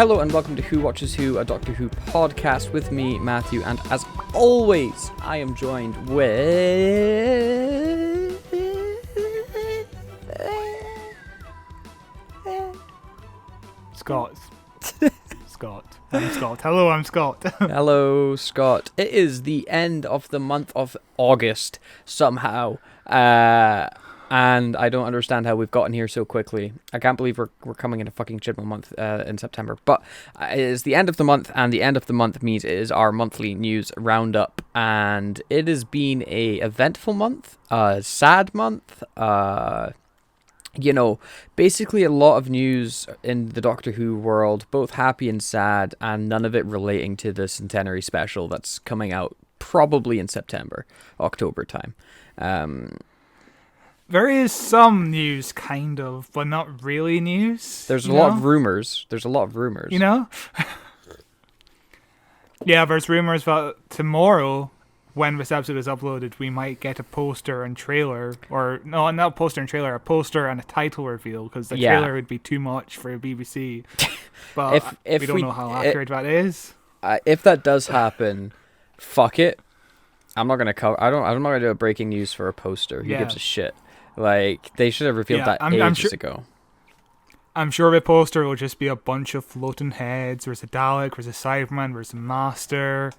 Hello and welcome to Who Watches Who, a Doctor Who podcast with me, Matthew, and as always, I am joined with... Scott. I'm Scott. Hello, I'm Scott. Hello, Scott. It is the end of the month of August, somehow. And I don't understand how we've gotten here so quickly. I can't believe we're coming into fucking Chibnall month in September. But it is the end of the month, and the end of the month means it is our monthly news roundup. And it has been a eventful month, a sad month, basically a lot of news in the Doctor Who world, both happy and sad, and none of it relating to the Centenary special that's coming out probably in September, October time. There is some news, kind of, but not really news. There's a lot of rumors. You know? Yeah, there's rumors that tomorrow, when this episode is uploaded, we might get a poster and trailer. Or, no, not a poster and trailer, a poster and a title reveal, because the trailer would be too much for BBC. But if we don't know how accurate that is. If that does happen, fuck it. I'm not gonna I'm not gonna do a breaking news for a poster. Who gives a shit? Like, they should have revealed that ages ago. I'm sure the poster will just be a bunch of floating heads. There's a Dalek, there's a Cyberman, there's a Master,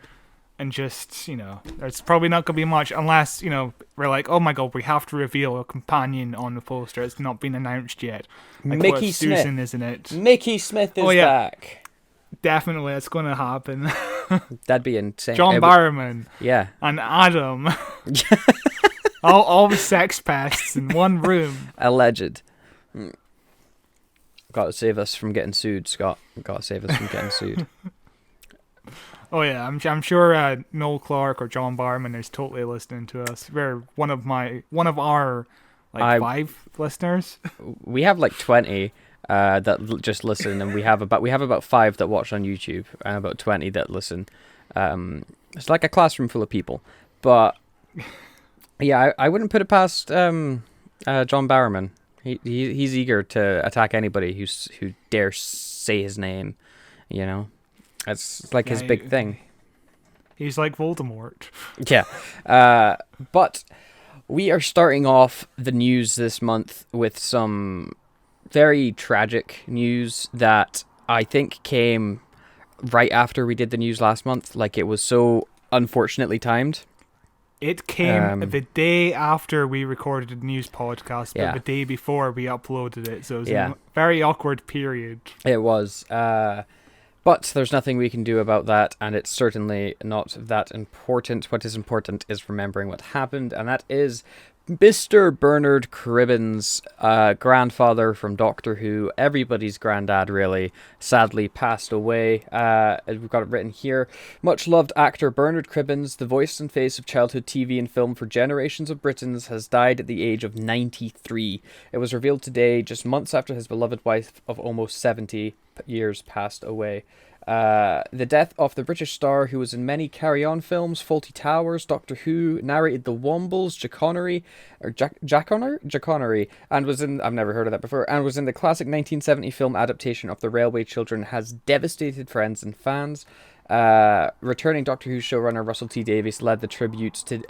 and just, there's probably not going to be much unless, we're like, oh my god, we have to reveal a companion on the poster. It's not been announced yet. Like, Mickey Smith. Susan, isn't it? Mickey Smith is back. Definitely, it's going to happen. That'd be insane. John Barrowman. Yeah. And Adam. all the sex pests in one room. Alleged. Got to save us from getting sued, Scott. Got to save us from getting sued. Oh yeah, I'm sure Noel Clark or John Barman is totally listening to us. They're one of our 5 listeners. We have 20 that just listen, and we have about 5 that watch on YouTube, and about 20 that listen. It's like a classroom full of people, but. Yeah, I wouldn't put it past John Barrowman. He's eager to attack anybody who dares say his name. It's like his big thing. He's like Voldemort. Yeah, but we are starting off the news this month with some very tragic news that I think came right after we did the news last month. Like, it was so unfortunately timed. It came the day after we recorded the news podcast, but the day before we uploaded it, so it was a very awkward period. It was, but there's nothing we can do about that, and it's certainly not that important. What is important is remembering what happened, and that is Mr. Bernard Cribbins, grandfather from Doctor Who, everybody's granddad really, sadly passed away. We've got it written here. Much loved actor Bernard Cribbins, the voice and face of childhood TV and film for generations of Britons, has died at the age of 93. It was revealed today, just months after his beloved wife of almost 70 years passed away. The death of the British star who was in many Carry On films, Fawlty Towers, Doctor Who, narrated The Wombles, Jack Connery, and was in, I've never heard of that before, and was in the classic 1970 film adaptation of The Railway Children, has devastated friends and fans. Returning Doctor Who showrunner Russell T Davies led the tributes to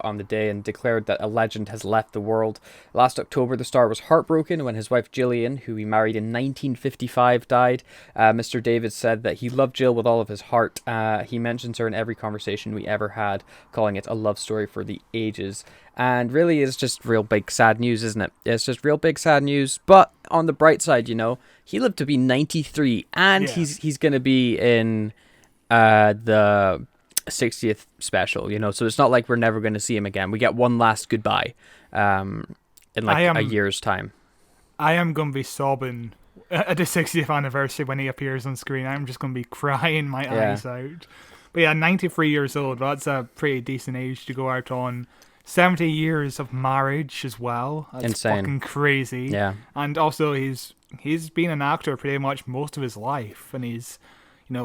on the day and declared that a legend has left the world. Last October, the star was heartbroken when his wife Gillian, who he married in 1955, died. Mr. Davies said that he loved Jill with all of his heart. He mentions her in every conversation we ever had, calling it a love story for the ages. And really, it's just real big sad news, isn't it? It's just real big sad news. But on the bright side, he lived to be 93, and he's going to be in the 60th special, so it's not like we're never going to see him again. We get one last goodbye in a year's time. I am going to be sobbing at the 60th anniversary when he appears on screen. I'm just going to be crying my eyes out. But 93 years old, that's a pretty decent age to go out on. 70 years of marriage as well. That's insane. Fucking crazy. Yeah. And also he's been an actor pretty much most of his life, and he's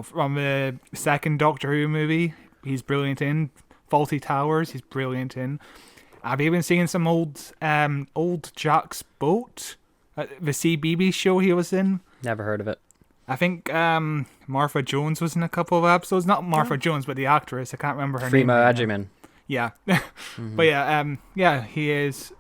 from the second Doctor Who movie, he's brilliant in. Fawlty Towers, he's brilliant in. I've even seen some old Jack's Boat, the CBeebies show he was in. Never heard of it. I think Martha Jones was in a couple of episodes. Not Martha Jones, but the actress. I can't remember her name. Freema Right now. Agyeman. Yeah, but yeah, he is.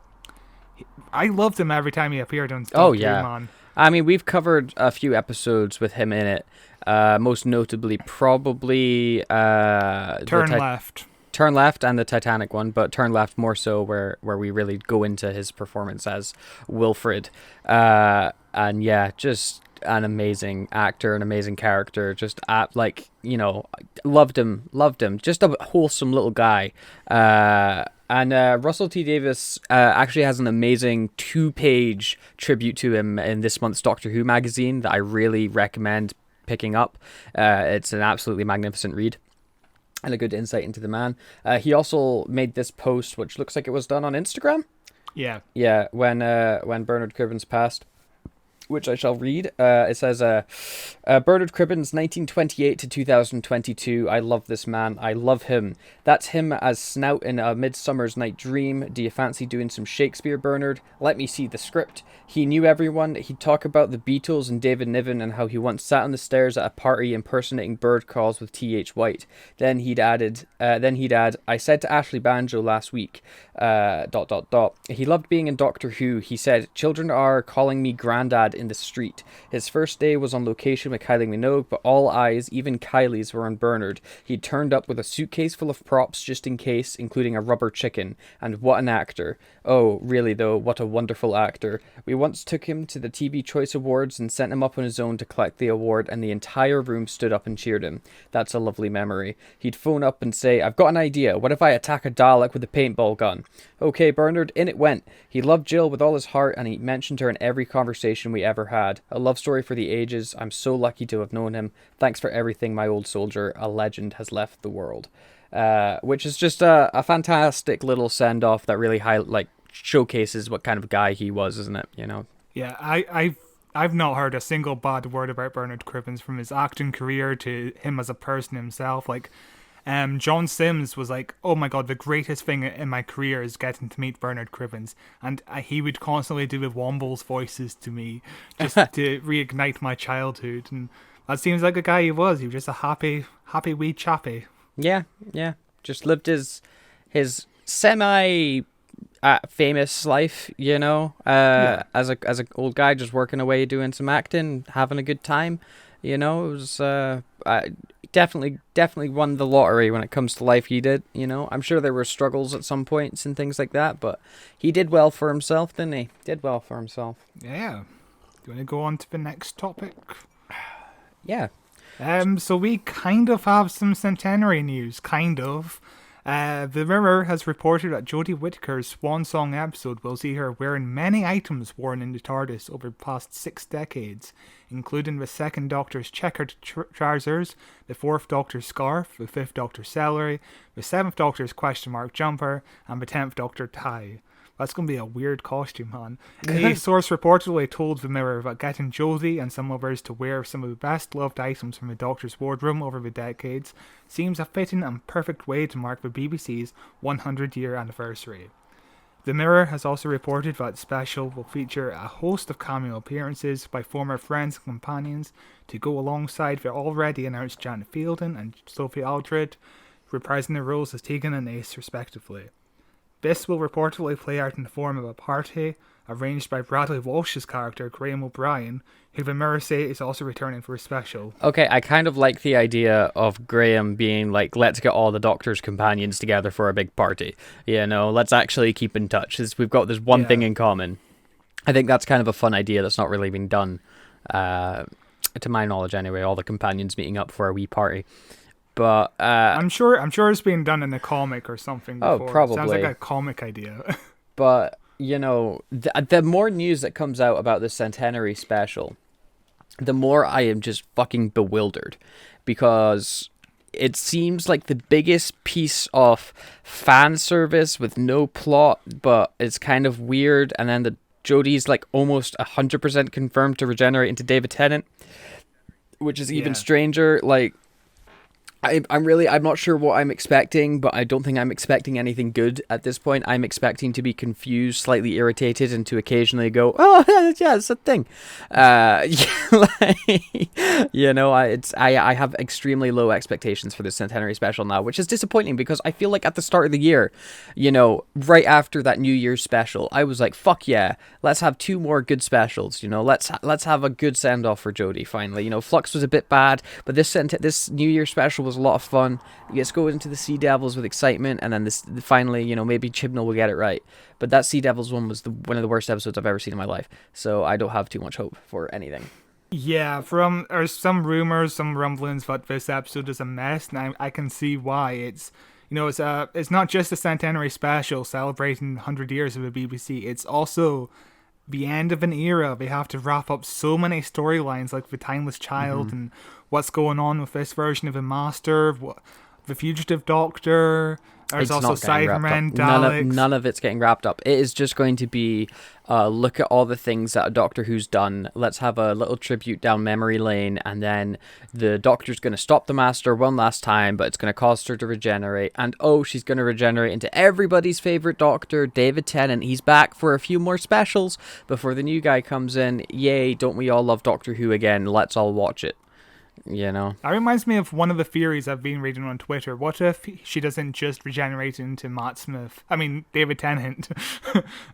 I loved him every time he appeared on Doctor Who, man. I mean, we've covered a few episodes with him in it. Most notably, probably Turn Left. Turn Left and the Titanic one, but Turn Left more so, where we really go into his performance as Wilfred. And yeah, just an amazing actor, an amazing character. Just loved him. Just a wholesome little guy. And Russell T Davies actually has an amazing 2-page tribute to him in this month's Doctor Who magazine that I really recommend picking up. It's an absolutely magnificent read and a good insight into the man. He also made this post, which looks like it was done on Instagram. Yeah. Yeah, when Bernard Cribbins passed, which I shall read. It says, Bernard Cribbins, 1928 to 2022. I love this man. I love him. That's him as Snout in A Midsummer's Night Dream. Do you fancy doing some Shakespeare, Bernard? Let me see the script. He knew everyone. He'd talk about the Beatles and David Niven and how he once sat on the stairs at a party impersonating bird calls with T.H. White. Then he'd add, I said to Ashley Banjo last week, ... He loved being in Doctor Who. He said, children are calling me Grandad in the street. His first day was on location with Kylie Minogue, but all eyes, even Kylie's, were on Bernard. He'd turned up with a suitcase full of props just in case, including a rubber chicken. And what an actor. Oh, really though, what a wonderful actor. We once took him to the TV Choice Awards and sent him up on his own to collect the award, and the entire room stood up and cheered him. That's a lovely memory. He'd phone up and say, I've got an idea. What if I attack a Dalek with a paintball gun? Okay, Bernard, in it went. He loved Jill with all his heart, and he mentioned her in every conversation we ever had. A love story for the ages. I'm so lucky to have known him. Thanks for everything, my old soldier. A legend has left the world. Which is just a fantastic little send-off that really showcases what kind of guy he was, isn't it? You know? Yeah, I've not heard a single bad word about Bernard Cribbins, from his acting career to him as a person himself. Like, John Sims was like, oh my god, the greatest thing in my career is getting to meet Bernard Cribbins, and he would constantly do the Womble's voices to me just to reignite my childhood, and that seems like the guy he was. He was just a happy wee chappy. Yeah, just lived his semi famous life, you know, as a old guy, just working away, doing some acting, having a good time. You know, it was definitely won the lottery when it comes to life. He did, you know. I'm sure there were struggles at some points and things like that, but he did well for himself, didn't he? Did well for himself. Yeah. Do you want to go on to the next topic? Yeah. So we kind of have some Centenary news, kind of. The Mirror has reported that Jodie Whittaker's Swan Song episode will see her wearing many items worn in the TARDIS over the past 6 decades, including the Second Doctor's checkered trousers, the Fourth Doctor's scarf, the Fifth Doctor's celery, the Seventh Doctor's question mark jumper, and the 10th Doctor tie. That's going to be a weird costume, man. A source reportedly told the Mirror that getting Jodie and some others to wear some of the best loved items from the Doctor's wardrobe over the decades seems a fitting and perfect way to mark the BBC's 100-year anniversary. The Mirror has also reported that the special will feature a host of cameo appearances by former friends and companions to go alongside the already announced Janet Fielding and Sophie Aldred, reprising their roles as Tegan and Ace respectively. This will reportedly play out in the form of a party arranged by Bradley Walsh's character Graham O'Brien, who the Mirror say is also returning for a special. Okay, I kind of like the idea of Graham being like, let's get all the Doctor's companions together for a big party. You know, let's actually keep in touch. We've got this one thing in common. I think that's kind of a fun idea that's not really been done, to my knowledge anyway, all the companions meeting up for a wee party. But I'm sure it's been done in a comic or something before. Oh, probably. Sounds like a comic idea. But, you know, the more news that comes out about the Centenary special, the more I am just fucking bewildered. Because it seems like the biggest piece of fan service with no plot, but it's kind of weird. And then the Jodie's like almost 100% confirmed to regenerate into David Tennant, which is even stranger. Like, I'm not sure what I'm expecting, but I don't think I'm expecting anything good at this point. I'm expecting to be confused, slightly irritated, and to occasionally go, "Oh, yeah, it's a thing." I have extremely low expectations for the Centenary special now, which is disappointing because I feel like at the start of the year, right after that New Year's special, I was like, "Fuck yeah, let's have 2 more good specials." Let's have a good send off for Jodie finally. Flux was a bit bad, but this New Year special was a lot of fun. Let's go into the Sea Devils with excitement, and then this finally, maybe Chibnall will get it right. But that Sea Devils one was one of the worst episodes I've ever seen in my life, so I don't have too much hope for anything. Yeah, there's some rumors, some rumblings that this episode is a mess, and I can see why. It's not just a centenary special celebrating 100 years of the BBC. It's also the end of an era. They have to wrap up so many storylines, like the Timeless Child and what's going on with this version of the Master, the Fugitive Doctor. There's also Cybermen, Daleks. None of it's getting wrapped up. It is just going to be look at all the things that a Doctor Who's done. Let's have a little tribute down memory lane, and then the Doctor's going to stop the Master one last time, but it's going to cause her to regenerate. And she's going to regenerate into everybody's favorite Doctor, David Tennant. He's back for a few more specials before the new guy comes in. Yay, don't we all love Doctor Who again? Let's all watch it. That reminds me of one of the theories I've been reading on Twitter. What if she doesn't just regenerate into David Tennant?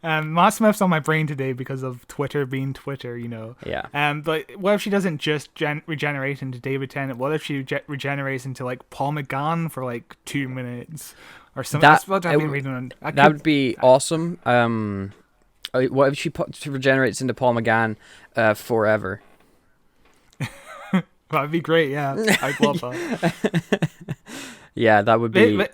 Matt Smith's on my brain today because of Twitter being Twitter, Yeah. But what if she doesn't just regenerate into David Tennant? What if she regenerates into Paul McGann for 2 minutes or something? That's what I've been reading on. That would be awesome. What if she regenerates into Paul McGann forever? That'd be great, yeah. I'd love that. Yeah, that would be...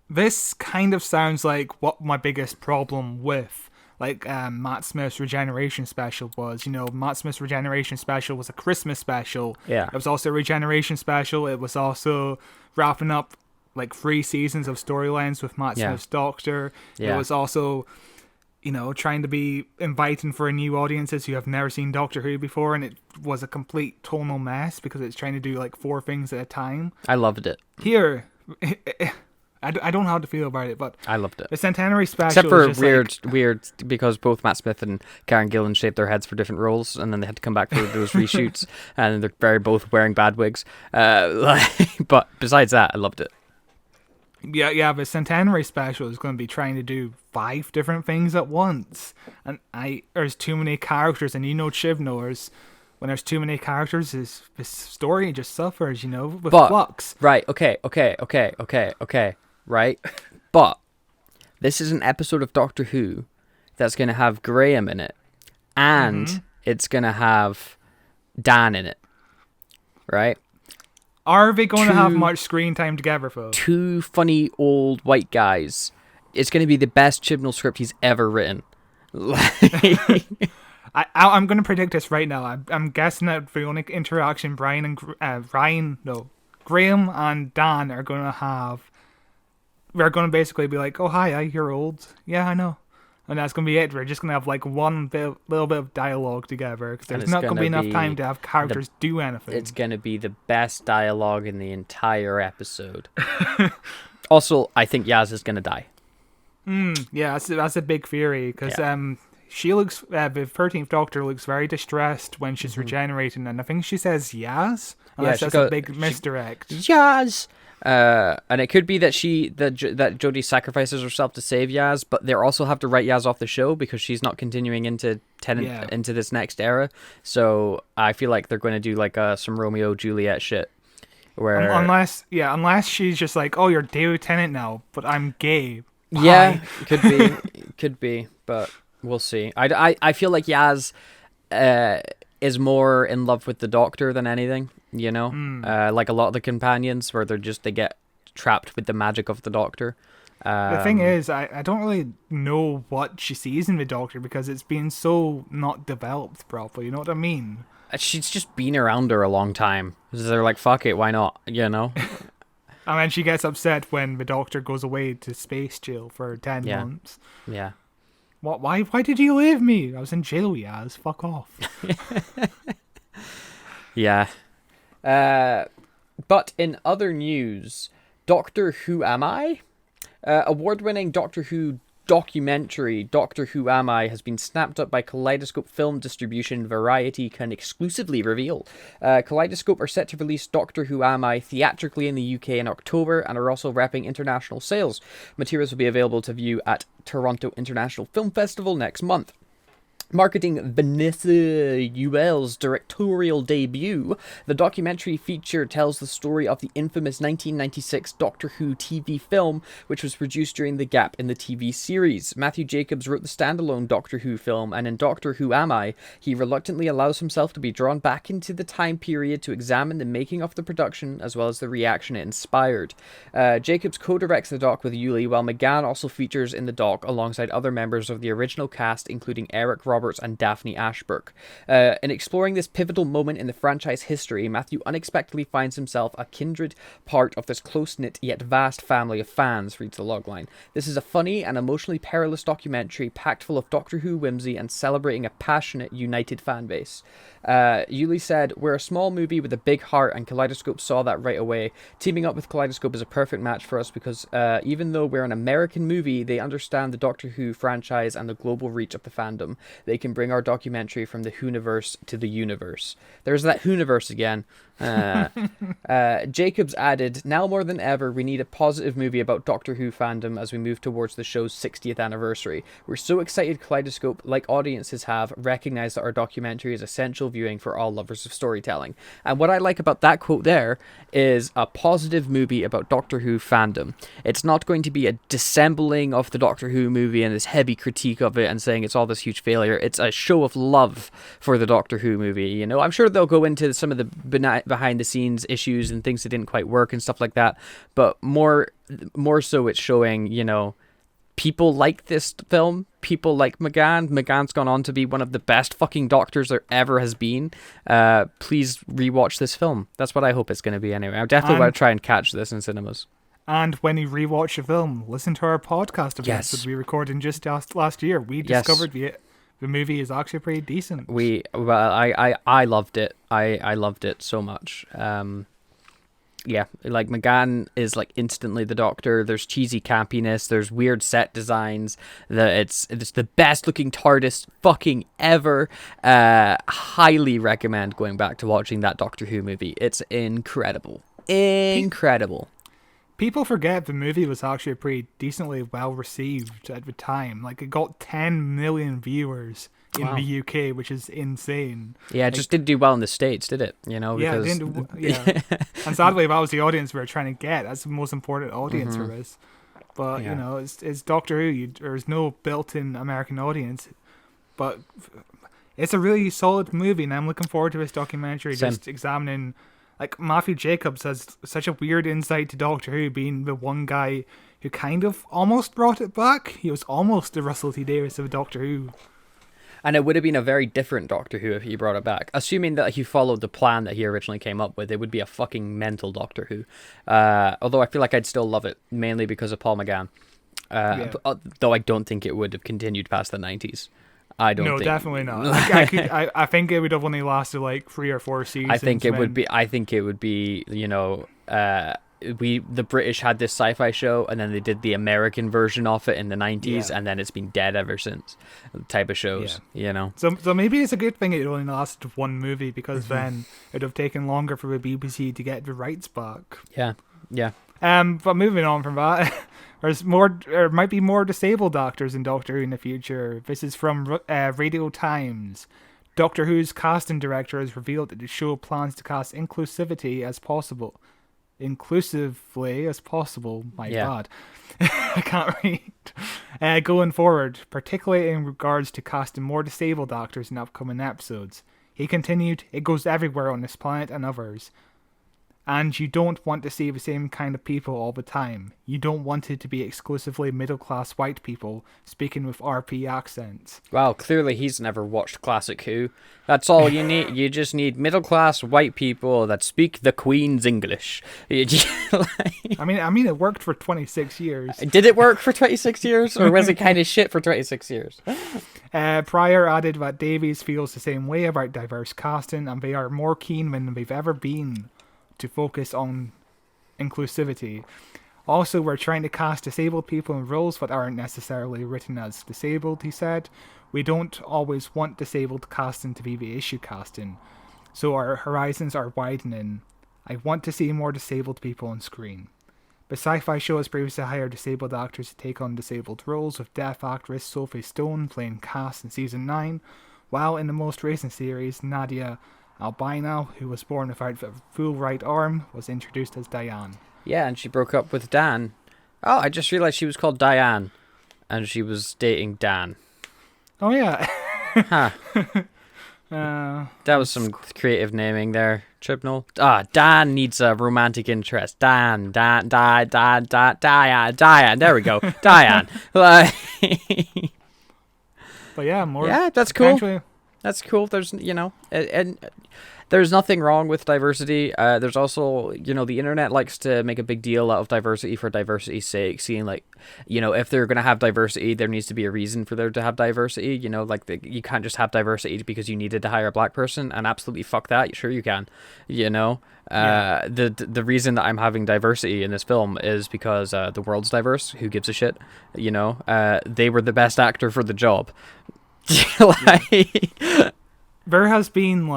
This kind of sounds like what my biggest problem with Matt Smith's regeneration special was. Matt Smith's regeneration special was a Christmas special. Yeah. It was also a regeneration special. It was also wrapping up 3 seasons of storylines with Matt Smith's Doctor. Yeah. It was also... trying to be inviting for new audiences who have never seen Doctor Who before, and it was a complete tonal mess because it's trying to do 4 things at a time. I loved it. Here, I don't know how to feel about it, but I loved it. The Centenary special, except for is weird because both Matt Smith and Karen Gillan shaped their heads for different roles, and then they had to come back for those reshoots, and they're both wearing bad wigs. But besides that, I loved it. Yeah, the Centenary special is going to be trying to do 5 different things at once, and there's too many characters, and Chiv knows when there's too many characters, this story just suffers, with flux. Right? Okay. Right, but this is an episode of Doctor Who that's going to have Graham in it, and it's going to have Dan in it, right? Are they going to have much screen time together, though? 2 funny old white guys. It's going to be the best Chibnall script he's ever written. I'm going to predict this right now. I'm guessing that the only interaction Graham and Dan are going to have, they're going to basically be like, "Oh, hi, you're old. Yeah, I know." And that's going to be it. We're just going to have one little bit of dialogue together because there's not going to be enough time to have characters do anything. It's going to be the best dialogue in the entire episode. Also, I think Yaz is going to die. Yeah, that's a big theory because she looks, the 13th Doctor looks very distressed when she's regenerating, and I think she says Yaz. Unless that's a big misdirect. Yaz! And it could be that that Jodie sacrifices herself to save Yaz, but they also have to write Yaz off the show because she's not continuing into Tennant into this next era. So I feel like they're going to do some Romeo Juliet shit. Where unless she's just oh, you're David Tennant now, but I'm gay. Bye. Yeah, could be, but we'll see. I feel like Yaz is more in love with the Doctor than anything. Like a lot of the companions where they get trapped with the magic of the Doctor. The thing is, I don't really know what she sees in the Doctor because it's been so not developed properly, you know what I mean? She's just been around her a long time. So they're like, fuck it, why not, And then she gets upset when the Doctor goes away to space jail for 10 months. Yeah. What? Why did you leave me? I was in jail, Yaz. Fuck off. Yeah. But in other news, Doctor Who Am I? Award-winning Doctor Who documentary Doctor Who Am I has been snapped up by Kaleidoscope Film Distribution. Variety can exclusively reveal. Kaleidoscope are set to release Doctor Who Am I theatrically in the UK in October and are also wrapping international sales. Materials will be available to view at Toronto International Film Festival next month. Marketing Vanessa Ewell's directorial debut, the documentary feature tells the story of the infamous 1996 Doctor Who TV film, which was produced during the gap in the TV series. Matthew Jacobs wrote the standalone Doctor Who film, and in Doctor Who Am I, he reluctantly allows himself to be drawn back into the time period to examine the making of the production, as well as the reaction it inspired. Jacobs co-directs the doc with Yuli, while McGann also features in the doc alongside other members of the original cast, including Eric Roberts and Daphne Ashbrook. In exploring this pivotal moment in the franchise history, Matthew unexpectedly finds himself a kindred part of this close-knit yet vast family of fans, reads the logline. This is a funny and emotionally perilous documentary packed full of Doctor Who whimsy and celebrating a passionate, united fan base. Yuli said, "We're a small movie with a big heart, and Kaleidoscope saw that right away. Teaming up with Kaleidoscope is a perfect match for us because even though we're an American movie, they understand the Doctor Who franchise and the global reach of the fandom. They can bring our documentary from the Whoniverse to the universe." There's that Whoniverse again. Jacobs added, "Now more than ever, we need a positive movie about Doctor Who fandom as we move towards the show's 60th anniversary. We're so excited Kaleidoscope, like audiences have, recognized that our documentary is essential viewing for all lovers of storytelling." And what I like about that quote there is a positive movie about Doctor Who fandom. It's not going to be a dissembling of the Doctor Who movie and this heavy critique of it and saying it's all this huge failure. It's a show of love for the Doctor Who movie. You know, I'm sure they'll go into some of the behind the scenes issues and things that didn't quite work and stuff like that, but more so it's showing, you know, people like this film, people like McGann. McGann's gone on to be one of the best fucking doctors there ever has been. Please rewatch this film. That's what I hope it's going to be anyway. I definitely want to try and catch this in cinemas. And when you rewatch a film, listen to our podcast of Yes. that we recorded just last year. We discovered the movie is actually pretty decent. I loved it. I loved it so much. Yeah, like McGann is like instantly the Doctor. There's cheesy campiness. There's weird set designs. It's the best looking TARDIS fucking ever. Highly recommend going back to watching that Doctor Who movie. It's incredible. Incredible. People forget the movie was actually pretty decently well received at the time. Like, it got 10 million viewers in the UK, which is insane. Yeah, it just didn't do well in the States, did it? You know, yeah, because... it didn't. Yeah, and sadly, that was the audience we were trying to get. That's the most important audience for us. But you know, it's Doctor Who. There's no built-in American audience. But it's a really solid movie, and I'm looking forward to this documentary. Same. Just examining. Like, Matthew Jacobs has such a weird insight to Doctor Who, being the one guy who kind of almost brought it back. He was almost the Russell T Davies of Doctor Who. And it would have been a very different Doctor Who if he brought it back. Assuming that he followed the plan that he originally came up with, it would be a fucking mental Doctor Who. Although I feel like I'd still love it, mainly because of Paul McGann. Though I don't think it would have continued past the 90s. No, definitely not. I think it would have only lasted like 3 or 4 seasons. I think it would be. You know, the British had this sci-fi show, and then they did the American version of it in the 90s, and then it's been dead ever since. Type of shows, you know. So maybe it's a good thing it only lasted one movie, because then it would have taken longer for the BBC to get the rights back. Yeah. But moving on from that. There might be more disabled doctors in Doctor Who in the future. This is from Radio Times. Doctor Who's casting director has revealed that the show plans to cast inclusively as possible. My God. I can't read. Going forward, particularly in regards to casting more disabled doctors in upcoming episodes. He continued, "It goes everywhere on this planet and others. And you don't want to see the same kind of people all the time. You don't want it to be exclusively middle-class white people speaking with RP accents." Well, clearly he's never watched classic Who. That's all you need. You just need middle-class white people that speak the Queen's English. I mean, it worked for 26 years. Did it work for 26 years? Or was it kind of shit for 26 years? Pryor added that Davies feels the same way about diverse casting, and they are more keen than they've ever been to focus on inclusivity. Also, we're trying to cast disabled people in roles that aren't necessarily written as disabled, he said. We don't always want disabled casting to be the issue casting, so our horizons are widening. I want to see more disabled people on screen. The sci-fi show has previously hired disabled actors to take on disabled roles, with deaf actress Sophie Stone playing Cass in Season 9, while in the most recent series, Nadia Albino, who was born without a full right arm, was introduced as Diane. Yeah, and she broke up with Dan. Oh, I just realized she was called Diane, and she was dating Dan. Oh, yeah. Huh. That was some creative naming there, Tribunal. Dan needs a romantic interest. Diane. There we go. Diane. But yeah, more. Yeah, that's cool. That's cool. There's, and there's nothing wrong with diversity. There's also, the internet likes to make a big deal out of diversity for diversity's sake, seeing if they're going to have diversity, there needs to be a reason for there to have diversity. You can't just have diversity because you needed to hire a black person, and absolutely fuck that. Sure you can, The reason that I'm having diversity in this film is because the world's diverse. Who gives a shit? They were the best actor for the job. There has been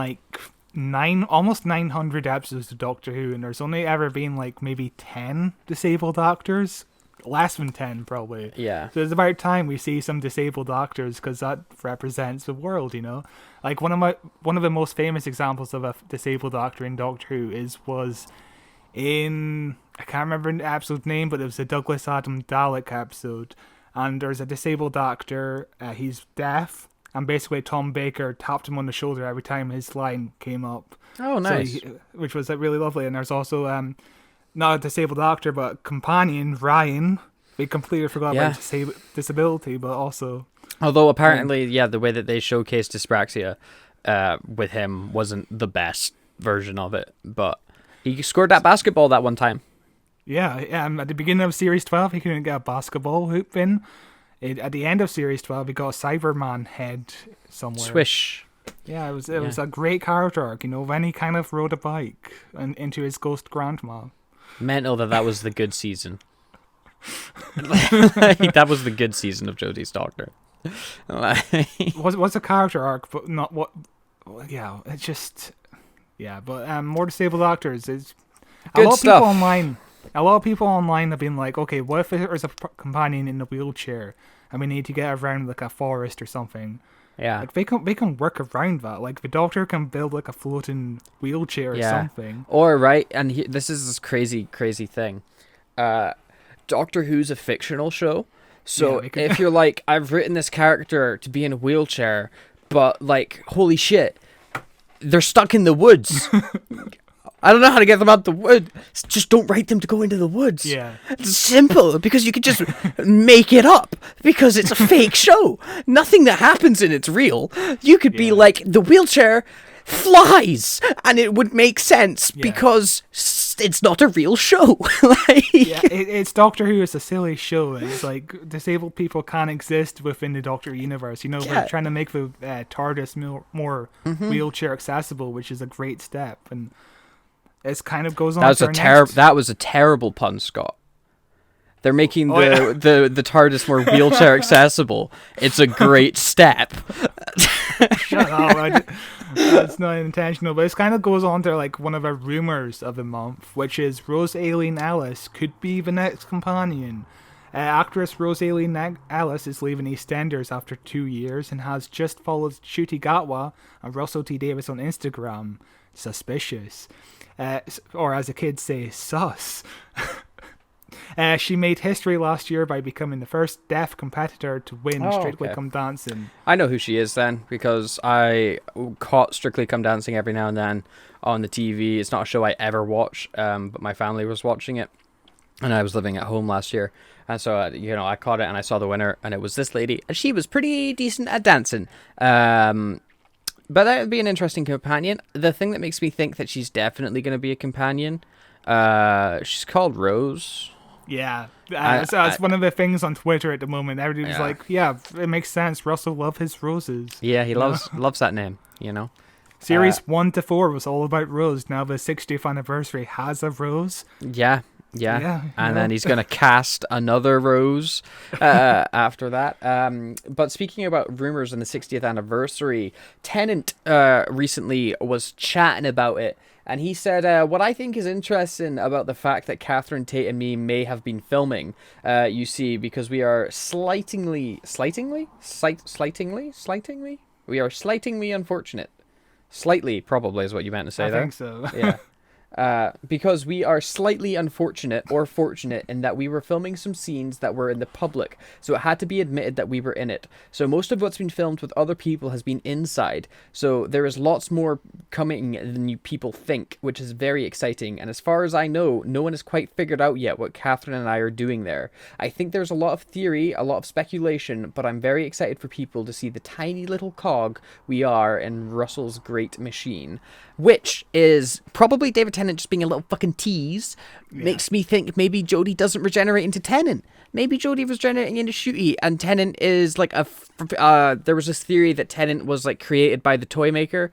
almost 900 episodes of Doctor Who, and there's only ever been maybe 10 disabled actors, less than 10 probably. Yeah. So it's about time we see some disabled actors, because that represents the world. One of the most famous examples of a disabled actor in Doctor Who was in, I can't remember the episode name, but it was a Douglas Adam Dalek episode, and there's a disabled actor. He's deaf. And basically, Tom Baker tapped him on the shoulder every time his line came up. Oh, nice. Which was really lovely. And there's also not a disabled actor, but a companion, Ryan. We completely forgot about disability, but also... Although apparently, the way that they showcased dyspraxia with him wasn't the best version of it. But he scored that basketball that one time. Yeah, at the beginning of Series 12, he couldn't get a basketball hoop in. At the end of Series 12, he got a Cyberman head somewhere. Swish. Yeah, it was a great character arc, when he kind of rode a bike into his ghost grandma. Mental that was the good season. That was the good season of Jodie's Doctor. was a character arc, but not what... Yeah, it's just... Yeah, but more disabled actors. It's good stuff. A lot of people online have been like, okay, what if there's a companion in a wheelchair and we need to get around a forest or something? Yeah. They can work around that. The Doctor can build a floating wheelchair or something. Or, right, and this is this crazy, crazy thing. Doctor Who's a fictional show. So if you're I've written this character to be in a wheelchair, but holy shit, they're stuck in the woods. I don't know how to get them out the wood. Just don't write them to go into the woods. Yeah. It's simple, because you could just make it up, because it's a fake show. Nothing that happens in it's real. You could be the wheelchair flies, and it would make sense because it's not a real show. It's Doctor Who is a silly show. It's disabled people can't exist within the Doctor universe. We're trying to make the TARDIS more wheelchair accessible, which is a great step, and it kind of goes on. That was a terrible pun, Scott. They're making the TARDIS more wheelchair accessible. It's a great step. Shut up. That's not intentional, but it kind of goes on to one of our rumors of the month, which is Rose Aileen Ellis could be the next companion. Actress Rose Aileen Ellis is leaving EastEnders after 2 years and has just followed Ncuti Gatwa and Russell T Davies on Instagram. Suspicious. Or as the kids say, sus. She made history last year by becoming the first deaf competitor to win Strictly Come Dancing. I know who she is then, because I caught Strictly Come Dancing every now and then on the TV. It's not a show I ever watch, but my family was watching it, and I was living at home last year. And so, I caught it and I saw the winner, and it was this lady, and she was pretty decent at dancing. But that would be an interesting companion. The thing that makes me think that she's definitely going to be a companion, she's called Rose. Yeah, that's one of the things on Twitter at the moment. Everybody's it makes sense. Russell loves his roses. Yeah, he loves that name, Series 1 to 4 was all about Rose. Now the 60th anniversary has a Rose. Yeah. And then he's going to cast another Rose after that. But speaking about rumors on the 60th anniversary, Tennant recently was chatting about it. And he said, what I think is interesting about the fact that Catherine Tate and me may have been filming, you see, because we are slightingly unfortunate. Slightly, probably, is what you meant to say I there. think so. Yeah. Because we are slightly unfortunate or fortunate in that we were filming some scenes that were in the public, so it had to be admitted that we were in it. So most of what's been filmed with other people has been inside, so there is lots more coming than you people think, which is very exciting. And as far as I know, no one has quite figured out yet what Catherine and I are doing there. I think there's a lot of theory, a lot of speculation, but I'm very excited for people to see the tiny little cog we are in Russell's great machine, which is probably David Tennant just being a little fucking tease. Makes me think maybe Jodie doesn't regenerate into Tennant. Maybe Jodie was regenerating into Shooty, and Tennant is like there was this theory that Tennant was like created by the toy maker.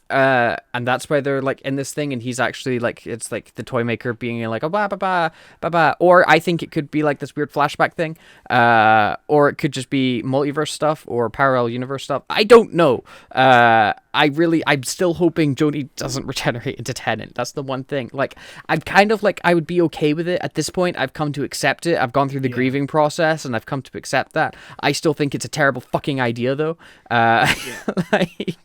And that's why they're like in this thing, and he's actually like, it's like the toy maker being like, oh, ba ba ba ba ba. Or I think it could be like this weird flashback thing, or it could just be multiverse stuff or parallel universe stuff. I don't know. I'm still hoping Jodie doesn't regenerate into Tennant. That's the one thing. Like, I'm kind of like, I would be okay with it at this point. I've come to accept it. I've gone through the grieving process, and I've come to accept that. I still think it's a terrible fucking idea, though. Like,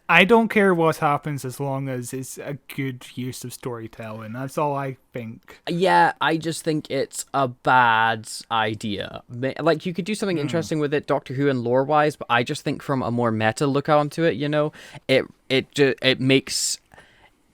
I don't care what happens as long as it's a good use of storytelling. That's all I think. Yeah, I just think it's a bad idea. Like, you could do something interesting with it, Doctor Who and lore-wise, but I just think from a more meta look onto it, you know, it makes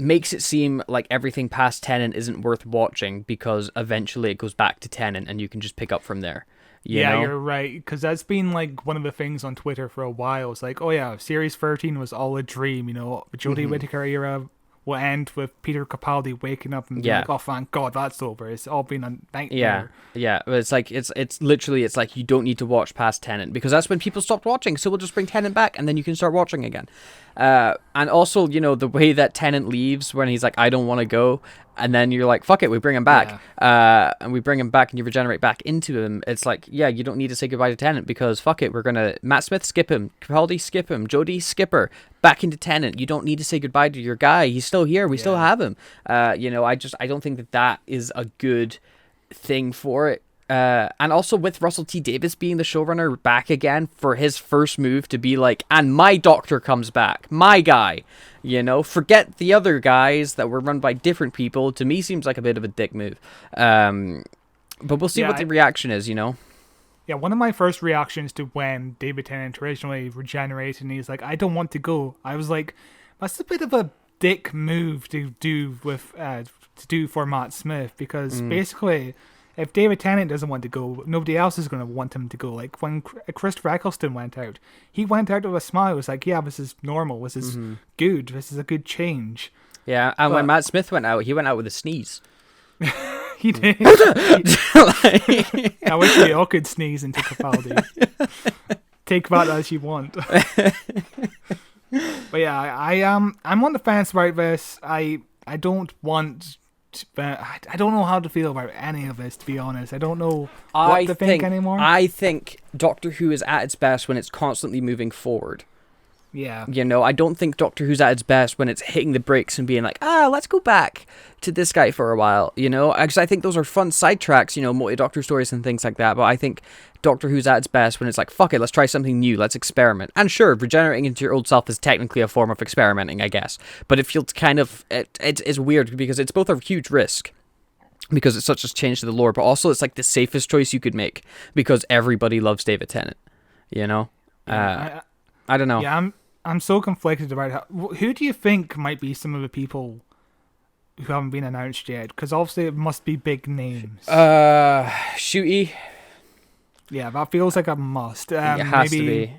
it seem like everything past Tennant isn't worth watching, because eventually it goes back to Tennant and you can just pick up from there. You know? You're right, because that's been like one of the things on Twitter for a while. It's like, oh yeah, Series 13 was all a dream, you know. The Jodie Whittaker era will end with Peter Capaldi waking up and being like, oh, thank God, that's over. It's all been a nightmare. Yeah. It's like, it's literally, it's like you don't need to watch past Tennant, because that's when people stopped watching. So we'll just bring Tennant back, and then you can start watching again. And also, you know, the way that Tennant leaves when he's like, I don't want to go, and then you're like, fuck it, we bring him back. And we bring him back and you regenerate back into him. It's like, yeah, you don't need to say goodbye to Tennant, because fuck it, we're going to Matt Smith skip him, Capaldi skip him, Jodie skipper, back into Tennant. You don't need to say goodbye to your guy. He's still here. We still have him. You know, I don't think that is a good thing for it. And also with Russell T Davies being the showrunner back again, for his first move to be like, and my Doctor comes back, my guy, you know, forget the other guys that were run by different people, to me seems like a bit of a dick move. But we'll see what the reaction is, you know. Yeah, one of my first reactions to when David Tennant originally regenerated and he's like, I don't want to go, I was like, that's a bit of a dick move to do for Matt Smith, because basically, if David Tennant doesn't want to go, nobody else is going to want him to go. Like, when Christopher Eccleston went out, he went out with a smile. It was like, yeah, this is normal. This is good. This is a good change. Yeah, and when Matt Smith went out, he went out with a sneeze. He did. I wish we all could sneeze into Capaldi. Take that as you want. But yeah, I'm on the fence about this. I don't want... I don't know how to feel about any of this, to be honest. I don't know what to think anymore. I think Doctor Who is at its best when it's constantly moving forward. Yeah. You know, I don't think Doctor Who's at its best when it's hitting the brakes and being like, let's go back to this guy for a while, you know? Because I think those are fun sidetracks, you know, multi-Doctor stories and things like that. But I think Doctor Who's at its best when it's like, fuck it, let's try something new, let's experiment. And sure, regenerating into your old self is technically a form of experimenting, I guess. But it feels kind of, it's weird because it's both a huge risk, because it's such a change to the lore, but also it's like the safest choice you could make, because everybody loves David Tennant, you know? I don't know. Yeah, I'm so conflicted about who do you think might be some of the people who haven't been announced yet? Because obviously it must be big names. Shooty. Yeah, that feels like a must. It has to be.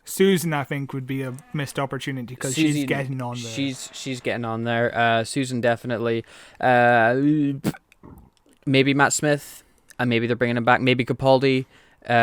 Susan, I think, would be a missed opportunity because she's getting on there. She's getting on there. Susan definitely. Maybe Matt Smith, and maybe they're bringing him back. Maybe Capaldi.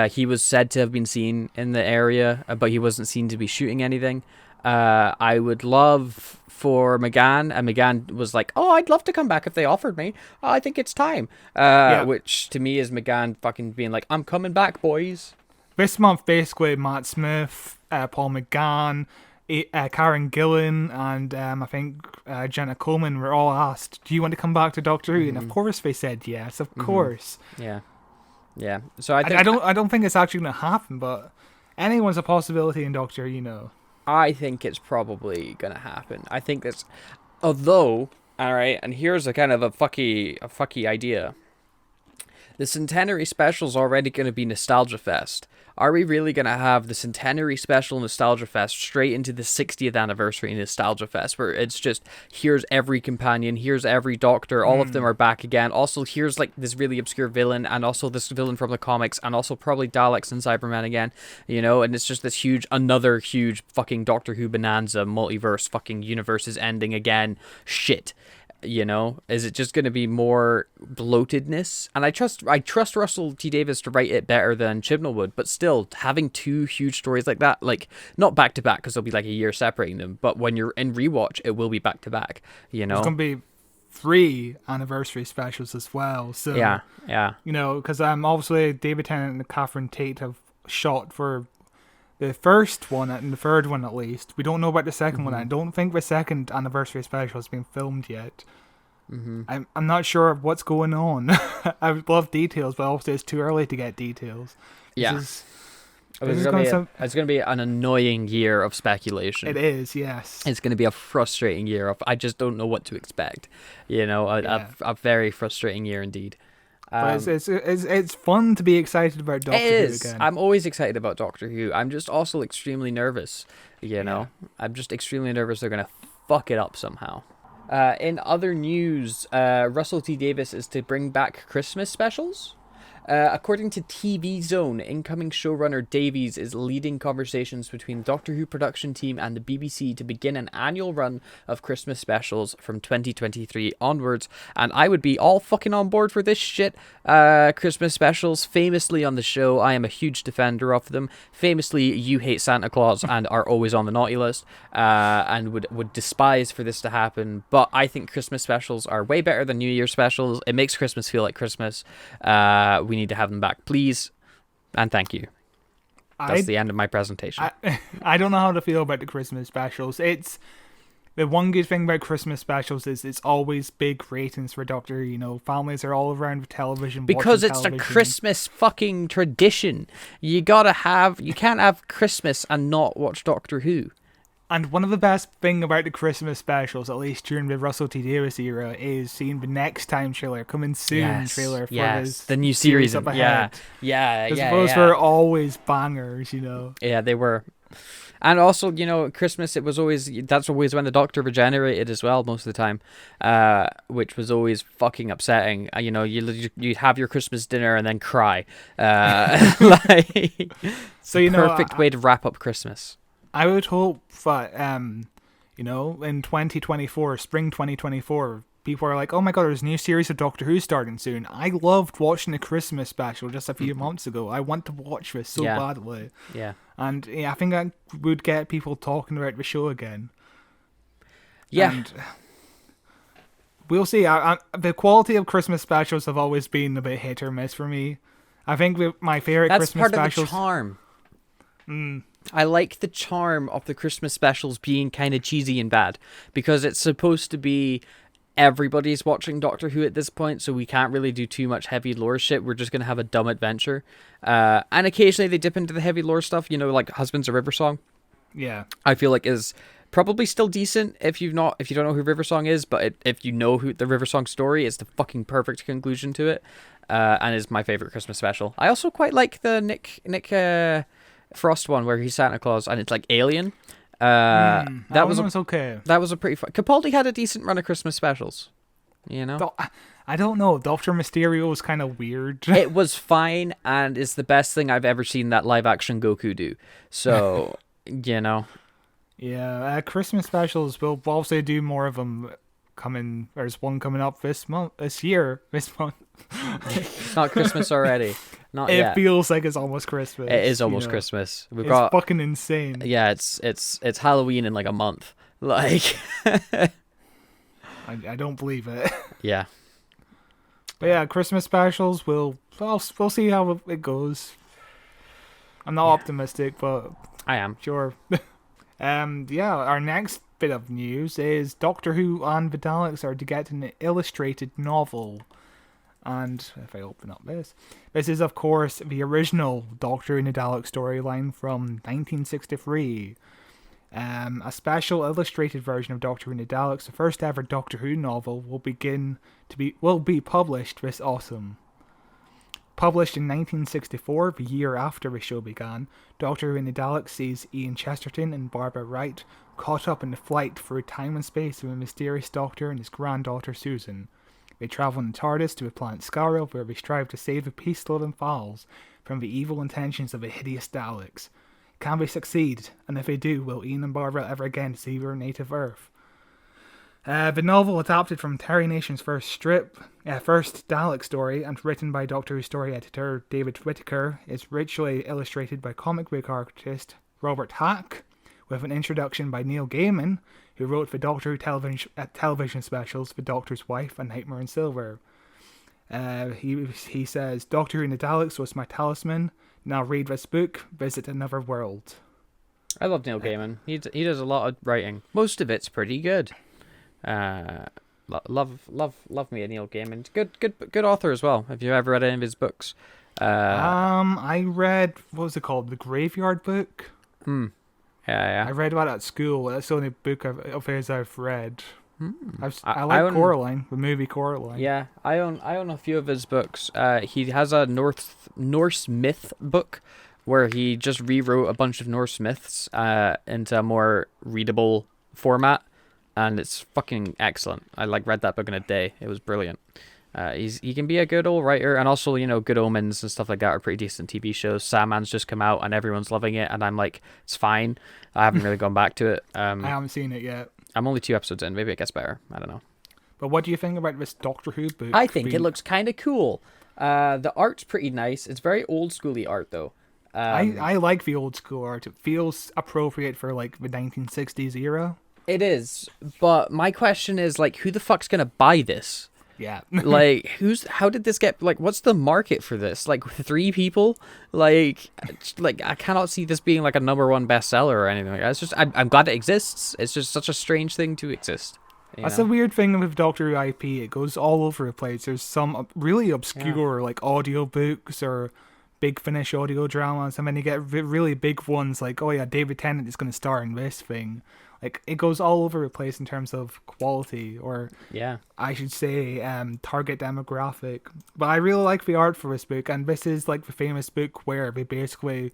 He was said to have been seen in the area, but he wasn't seen to be shooting anything. I would love for McGann, and McGann was like, "Oh, I'd love to come back if they offered me. I think it's time." Yeah. Which to me is McGann fucking being like, "I'm coming back, boys." This month, basically, Matt Smith, Paul McGann, Karen Gillan, and I think Jenna Coleman were all asked, "Do you want to come back to Doctor Who?" And of course they said yes. Of course. Yeah, yeah. So I think I don't think it's actually going to happen, but anyone's a possibility in Doctor Who, you know. I think it's probably gonna happen. I think that's, although, all right, and here's a kind of a fucky idea. The Centenary special's already gonna be Nostalgia Fest. Are we really gonna have the Centenary special Nostalgia Fest straight into the 60th anniversary Nostalgia Fest, where it's just, here's every companion, here's every Doctor, all of them are back again. Also, here's like this really obscure villain, and also this villain from the comics, and also probably Daleks and Cybermen again, you know, and it's just this another huge fucking Doctor Who bonanza, multiverse fucking universe is ending again shit. You know, is it just going to be more bloatedness? And I trust Russell T Davies to write it better than Chibnall would, but still having two huge stories like that, like not back to back because there'll be like a year separating them, but when you're in rewatch, it will be back to back. You know, There's going to be 3 anniversary specials as well. So yeah, you know, because obviously David Tennant and Catherine Tate have shot for the first one and the third one at least. We don't know about the second one. I don't think the second anniversary special has been filmed yet. I'm not sure what's going on. I would love details, but obviously it's too early to get details. It's going to be an annoying year of speculation. It is, yes. It's going to be a frustrating year of, I just don't know what to expect. You know, a very frustrating year indeed. But it's fun to be excited about Doctor Who again. I'm always excited about Doctor Who. I'm just also extremely nervous, you know. I'm just extremely nervous they're going to fuck it up somehow. In other news, Russell T Davies is to bring back Christmas specials. According to TV Zone, incoming showrunner Davies is leading conversations between the Doctor Who production team and the BBC to begin an annual run of Christmas specials from 2023 onwards, and I would be all fucking on board for this shit. Christmas specials, famously on the show, I am a huge defender of them. Famously, you hate Santa Claus and are always on the naughty list, and would despise for this to happen, but I think Christmas specials are way better than New Year specials. It makes Christmas feel like Christmas. We need to have them back, please, and thank you. That's the end of my presentation. I don't know how to feel about the Christmas specials. It's the one good thing about Christmas specials is it's always big ratings for Doctor Who. You know, families are all around television because it's a Christmas fucking tradition. You can't have Christmas and not watch Doctor Who. And one of the best thing about the Christmas specials, at least during the Russell T Davies era, is seeing the Next Time trailer, coming soon trailer for this the new series up ahead. Those were always bangers, you know. Yeah, they were. And also, you know, Christmas, that's always when the Doctor regenerated as well, most of the time, which was always fucking upsetting. You know, you'd have your Christmas dinner and then cry. So, you know, perfect way to wrap up Christmas. I would hope that, you know, in 2024, spring 2024, people are like, oh my god, there's a new series of Doctor Who starting soon. I loved watching the Christmas special just a few months ago. I want to watch this so badly. Yeah. And I think that would get people talking about the show again. Yeah. And we'll see. The quality of Christmas specials have always been a bit hit or miss for me. I think my favorite Christmas specials... That's part of the charm. I like the charm of the Christmas specials being kind of cheesy and bad, because it's supposed to be everybody's watching Doctor Who at this point, so we can't really do too much heavy lore shit. We're just going to have a dumb adventure. And occasionally they dip into the heavy lore stuff, you know, like Husband's a River Song. Yeah. I feel like is probably still decent if you don't know who River Song is, but if you know who the River Song story, it's the fucking perfect conclusion to it. And is my favorite Christmas special. I also quite like the Nick Frost one where he's Santa Claus and it's like Alien. That was okay. That was a pretty fun. Capaldi had a decent run of Christmas specials, you know. I don't know. Doctor Mysterio was kind of weird. It was fine, and it's the best thing I've ever seen that live action Goku do. So you know. Yeah, Christmas specials. We'll obviously do more of them. There's one coming up this year. It's not Christmas already. Not It yet. feels like it's almost Christmas. It is almost Christmas. We've got fucking insane. Yeah, it's Halloween in like a month. Like I don't believe it. yeah. But yeah, Christmas specials. We'll see how it goes. I'm not optimistic, but I am. sure. Yeah, our next bit of news is Doctor Who and the Daleks are to get an illustrated novel. And if I open up this is of course the original Doctor Who and the Dalek storyline from 1963. A special illustrated version of Doctor Who and the Daleks, the first ever Doctor Who novel, will be published this autumn. Published in 1964, the year after the show began, Doctor Who and the Daleks sees Ian Chesterton and Barbara Wright caught up in the flight through time and space with a mysterious Doctor and his granddaughter Susan. They travel in the TARDIS to the planet Skaro, where they strive to save the peace-loving Thals from the evil intentions of the hideous Daleks. Can they succeed? And if they do, will Ian and Barbara ever again see their native Earth? The novel, adapted from Terry Nation's first Dalek story, and written by Doctor Who story editor David Whittaker, is richly illustrated by comic book artist Robert Hack, with an introduction by Neil Gaiman, who wrote the Doctor Who television specials The Doctor's Wife and Nightmare in Silver. He says, Doctor Who and the Daleks was my talisman. Now read this book, visit another world. I love Neil Gaiman. He does a lot of writing. Most of it's pretty good. Love me a Neil Gaiman. Good author as well. Have you ever read any of his books? I read, what was it called? The Graveyard Book? Yeah. I read about it at school. That's the only book of his I've read. I like own, Coraline, the movie Coraline. Yeah, I own a few of his books. He has a Norse myth book where he just rewrote a bunch of Norse myths into a more readable format, and it's fucking excellent. I read that book in a day. It was brilliant. He can be a good old writer, and also, Good Omens and stuff like that are pretty decent TV shows. Sandman's just come out and everyone's loving it, and I'm like, it's fine. I haven't really gone back to it. I haven't seen it yet. I'm only 2 episodes in. Maybe it gets better. I don't know. But what do you think about this Doctor Who book? I think it looks kind of cool. The art's pretty nice. It's very old schooly art though. I like the old school art. It feels appropriate for like the 1960s era. It is, but my question is who the fuck's gonna buy this? Yeah. How did this get, what's the market for this? 3 people? I cannot see this being a #1 bestseller or anything like that. It's just, I'm glad it exists. It's just such a strange thing to exist. That's a weird thing with Doctor Who IP. It goes all over the place. There's some really obscure, audio books or Big Finish audio dramas, and then you get really big ones like, oh yeah, David Tennant is going to star in this thing. It goes all over the place in terms of quality, or I should say target demographic. But I really like the art for this book, and this is the famous book where they basically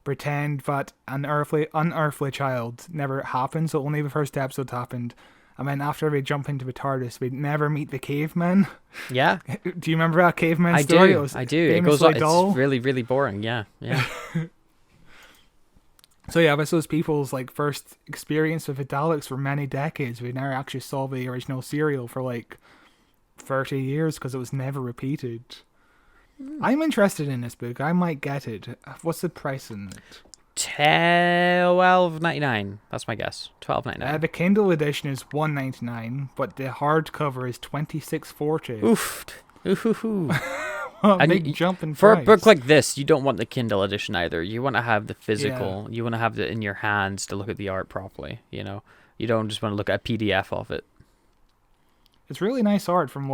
pretend that an unearthly child never happened, so only the first episode happened. And then after they jump into the TARDIS, we never meet the cavemen. Yeah. Do you remember that caveman story? I do. It goes on. It's really, really boring. Yeah. So yeah, this was people's first experience with the Daleks for many decades. We never actually saw the original serial for 30 years because it was never repeated. I'm interested in this book. I might get it. What's the price in it? $12.99. That's my guess. $12.99. The Kindle edition is $1.99, but the hardcover is $26.40. Oof. Ooh. A big jump in for price. A book like this, you don't want the Kindle edition either. You want to have the physical. Yeah. You want to have it in your hands to look at the art properly. You don't just want to look at a PDF of it. It's really nice art from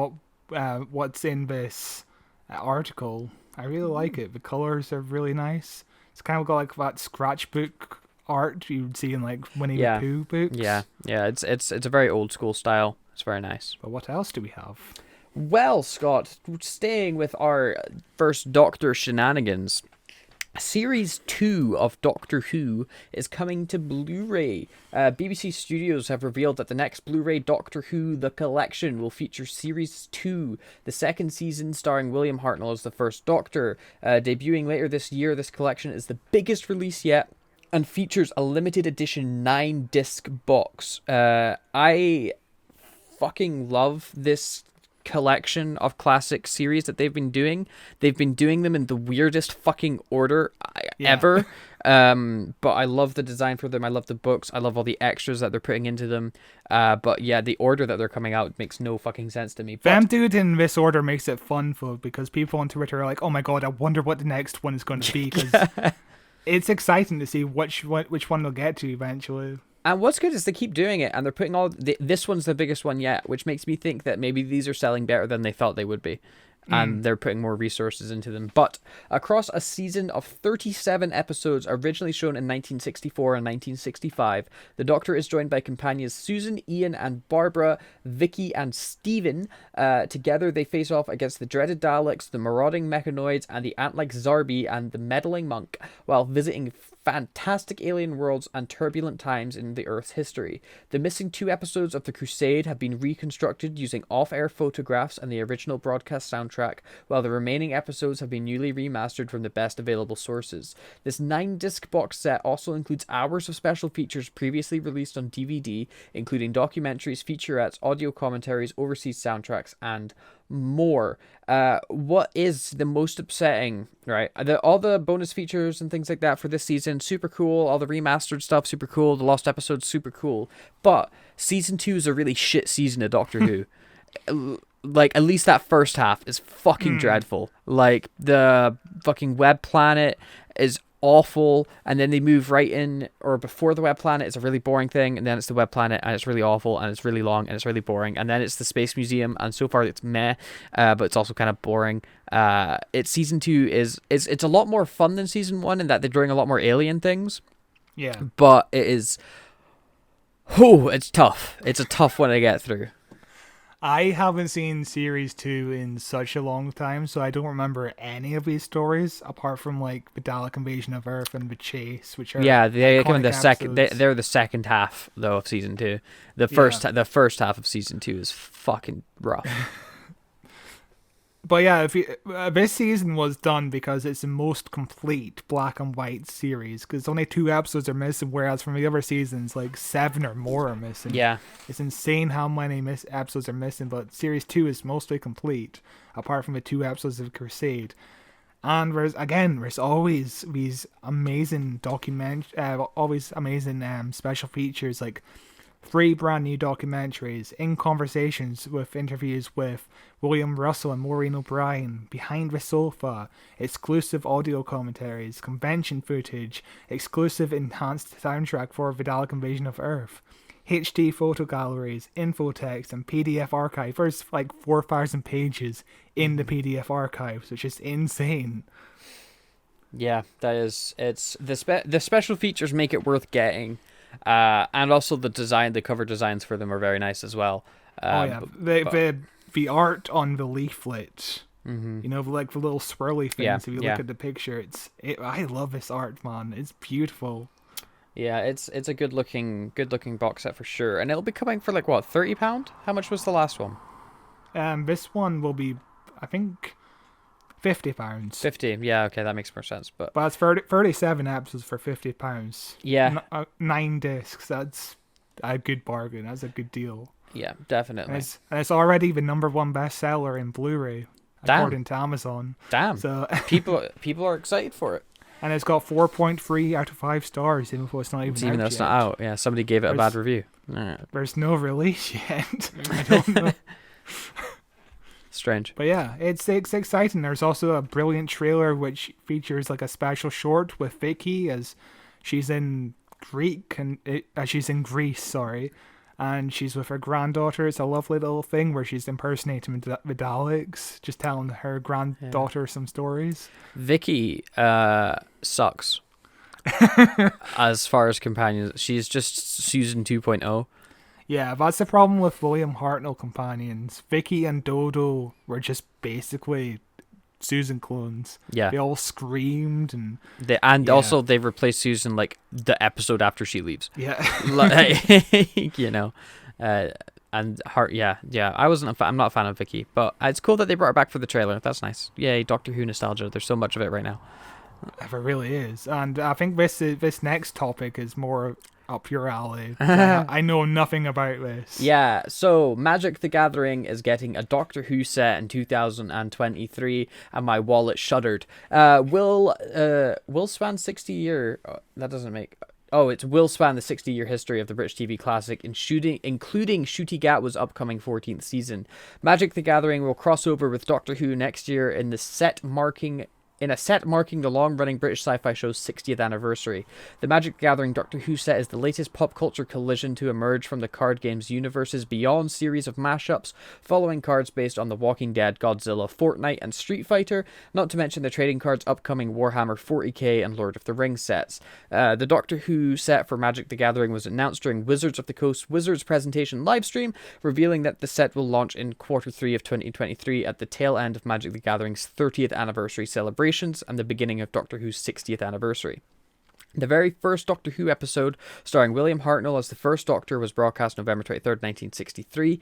what's in this article. I really like it. The colors are really nice. It's kind of got that scratchbook art you'd see in Winnie the Pooh books. Yeah. It's a very old school style. It's very nice. But what else do we have? Well, Scott, staying with our first Doctor shenanigans, Series 2 of Doctor Who is coming to Blu-ray. BBC Studios have revealed that the next Blu-ray Doctor Who The Collection will feature Series 2, the second season starring William Hartnell as the first Doctor. Debuting later this year, this collection is the biggest release yet and features a limited edition 9-disc box. I fucking love this collection of classic series that they've been doing. They've been doing them in the weirdest fucking order ever. But I love the design for them. I love the books. I love all the extras that they're putting into them. But yeah, the order that they're coming out makes no fucking sense to me. But Them doing it in this order makes it fun because people on Twitter are like, "Oh my god, I wonder what the next one is going to be." Because it's exciting to see which one they'll get to eventually. And what's good is they keep doing it, and they're putting this one's the biggest one yet, which makes me think that maybe these are selling better than they thought they would be. And they're putting more resources into them. But across a season of 37 episodes originally shown in 1964 and 1965, the Doctor is joined by companions Susan, Ian, and Barbara, Vicky, and Stephen. Together, they face off against the dreaded Daleks, the marauding mechanoids, and the ant-like Zarbi and the meddling monk, while visiting fantastic alien worlds and turbulent times in the Earth's history. The missing 2 episodes of The Crusade have been reconstructed using off-air photographs and the original broadcast soundtrack, while the remaining episodes have been newly remastered from the best available sources. This 9-disc box set also includes hours of special features previously released on DVD, including documentaries, featurettes, audio commentaries, overseas soundtracks, and more. What is the most upsetting, right? All the bonus features and things like that for this season, super cool. All the remastered stuff, super cool. The lost episodes, super cool. But season 2 is a really shit season of Doctor Who. Like, at least that first half is fucking dreadful. Like, the fucking web planet is awful, and then they move right in, or before the web planet, it's a really boring thing, and then it's the web planet, and it's really awful, and it's really long, and it's really boring, and then it's the space museum, and so far it's meh, but it's also kind of boring. It's season 2 it's a lot more fun than season 1 in that they're doing a lot more alien things. Yeah. But it is, it's tough. It's a tough one to get through. I haven't seen series 2 in such a long time, so I don't remember any of these stories apart from like the Dalek invasion of Earth and the Chase, which are they come in the iconic second. episodes. They're the second half though of season 2. The first half of season 2 is fucking rough. But yeah, if this season was done because it's the most complete black and white series, because only 2 episodes are missing, whereas from the other seasons, like 7 or more are missing. Yeah. It's insane how many episodes are missing, but series 2 is mostly complete, apart from the 2 episodes of Crusade. And there's always these amazing special features, like 3 brand new documentaries, in conversations with interviews with William Russell and Maureen O'Brien, Behind the Sofa, exclusive audio commentaries, convention footage, exclusive enhanced soundtrack for the Dalek Invasion of Earth, HD photo galleries, infotext, and PDF archive. There's like 4,000 pages in the PDF archives, which is insane. Yeah, that is. It's the special features make it worth getting. And also the cover designs for them are very nice as well. The art on the leaflet, like the little swirly things. If you look at the picture, I love this art, man. It's beautiful. Yeah, it's a good looking box set for sure, and it'll be coming for like what, £30? How much was the last one? This one will be, I think, £50. 50, yeah, okay, that makes more sense. But it's 37 episodes for £50. Yeah. 9 discs. That's a good bargain. That's a good deal. Yeah, definitely. And it's already the #1 bestseller in Blu-ray, according to Amazon. Damn. So people are excited for it. And it's got 4.3 out of 5 stars, even though it's not even out. Even though it's not out. Yeah, somebody gave it a bad review. There's no release yet. I don't know. Strange. But yeah, it's exciting. There's also a brilliant trailer which features like a special short with Vicky as she's in Greece, sorry, and she's with her granddaughter. It's a lovely little thing where she's impersonating the Daleks, just telling her granddaughter some stories. Vicky sucks. As far as companions, she's just Susan 2.0. Yeah, that's the problem with William Hartnell companions. Vicky and Dodo were just basically Susan clones. Yeah. They all screamed and also they've replaced Susan like the episode after she leaves. Yeah. And Hart, yeah. I'm not a fan of Vicky, but it's cool that they brought her back for the trailer. That's nice. Yay, Doctor Who nostalgia. There's so much of it right now. It really is. And I think this next topic is more up your alley. I know nothing about this. Yeah, so Magic the Gathering is getting a Doctor Who set in 2023, and my wallet shuddered. Will span 60-year. That doesn't make. Oh, it will span the 60-year history of the British TV classic, including Shooty Gatwa's upcoming 14th season. Magic the Gathering will cross over with Doctor Who next year in a set marking the long-running British sci-fi show's 60th anniversary. The Magic the Gathering Doctor Who set is the latest pop culture collision to emerge from the card game's universe's Beyond series of mashups, following cards based on The Walking Dead, Godzilla, Fortnite, and Street Fighter, not to mention the trading cards' upcoming Warhammer 40k and Lord of the Rings sets. The Doctor Who set for Magic the Gathering was announced during Wizards of the Coast Wizards presentation livestream, revealing that the set will launch in Q3 of 2023 at the tail end of Magic the Gathering's 30th anniversary celebration and the beginning of Doctor Who's 60th anniversary. The very first Doctor Who episode, starring William Hartnell as the First Doctor, was broadcast November 23rd, 1963.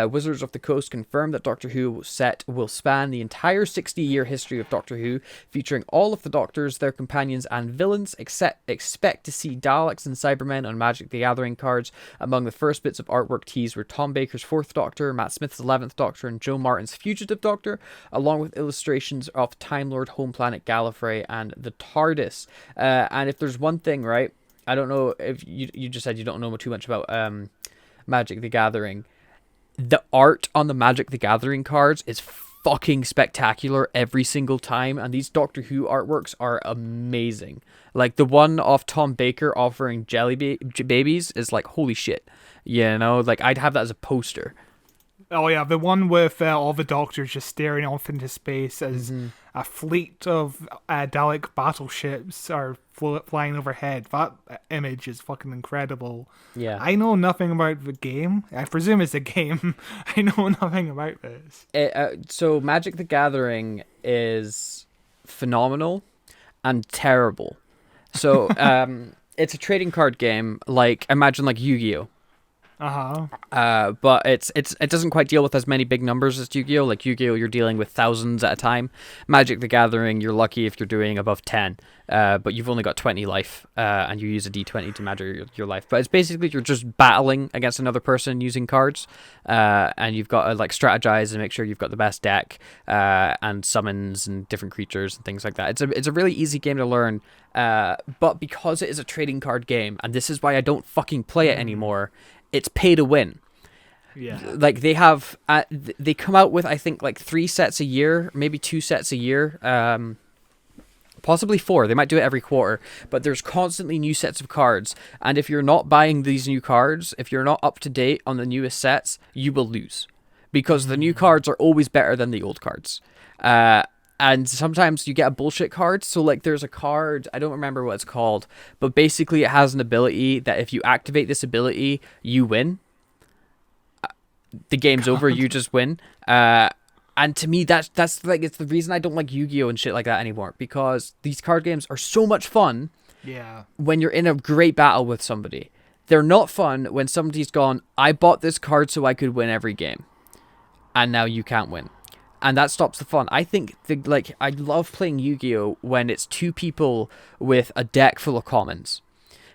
Wizards of the Coast confirmed that Doctor Who set will span the entire 60-year history of Doctor Who, featuring all of the Doctors, their companions, and villains. Expect to see Daleks and Cybermen on Magic the Gathering cards. Among the first bits of artwork teased were Tom Baker's Fourth Doctor, Matt Smith's 11th Doctor, and Joe Martin's Fugitive Doctor, along with illustrations of Time Lord, Home Planet Gallifrey, and the TARDIS. And if there's one thing, right? I don't know if you just said you don't know too much about Magic the Gathering. The art on the Magic the Gathering cards is fucking spectacular every single time, and these Doctor Who artworks are amazing. Like the one of Tom Baker offering jelly babies is like, holy shit. You know, like I'd have that as a poster. Oh yeah, the one with all the Doctors just staring off into space as a fleet of Dalek battleships are flying overhead. That image is fucking incredible. Yeah. I know nothing about the game. I presume it's a game. I know nothing about this. So Magic the Gathering is phenomenal and terrible. So it's a trading card game. Like imagine like Yu-Gi-Oh. But it doesn't quite deal with as many big numbers as Yu-Gi-Oh. Like Yu-Gi-Oh, you're dealing with thousands at a time. Magic the Gathering, you're lucky if you're doing above 10. But you've only got 20 life, and you use a d20 to measure your life. But it's basically you're just battling against another person using cards, and you've got to like strategize and make sure you've got the best deck, and summons and different creatures and things like that. It's a really easy game to learn, but because it is a trading card game, and this is why I don't fucking play it anymore. It's pay to win. Yeah. Like they have, they come out with I think like 3 sets a year, maybe 2 sets a year, possibly 4. They might do it every quarter, but there's constantly new sets of cards. And if you're not buying these new cards, if you're not up to date on the newest sets, you will lose, because the new cards are always better than the old cards. And sometimes you get a bullshit card. So like there's a card, I don't remember what it's called, but basically it has an ability that if you activate this ability, you win. The game's over, you just win. And to me, that's like, it's the reason I don't like Yu-Gi-Oh! And shit like that anymore, because these card games are so much fun when you're in a great battle with somebody. They're not fun when somebody's gone, I bought this card so I could win every game, and now you can't win. And that stops the fun. I think I love playing Yu-Gi-Oh! When it's 2 people with a deck full of commons,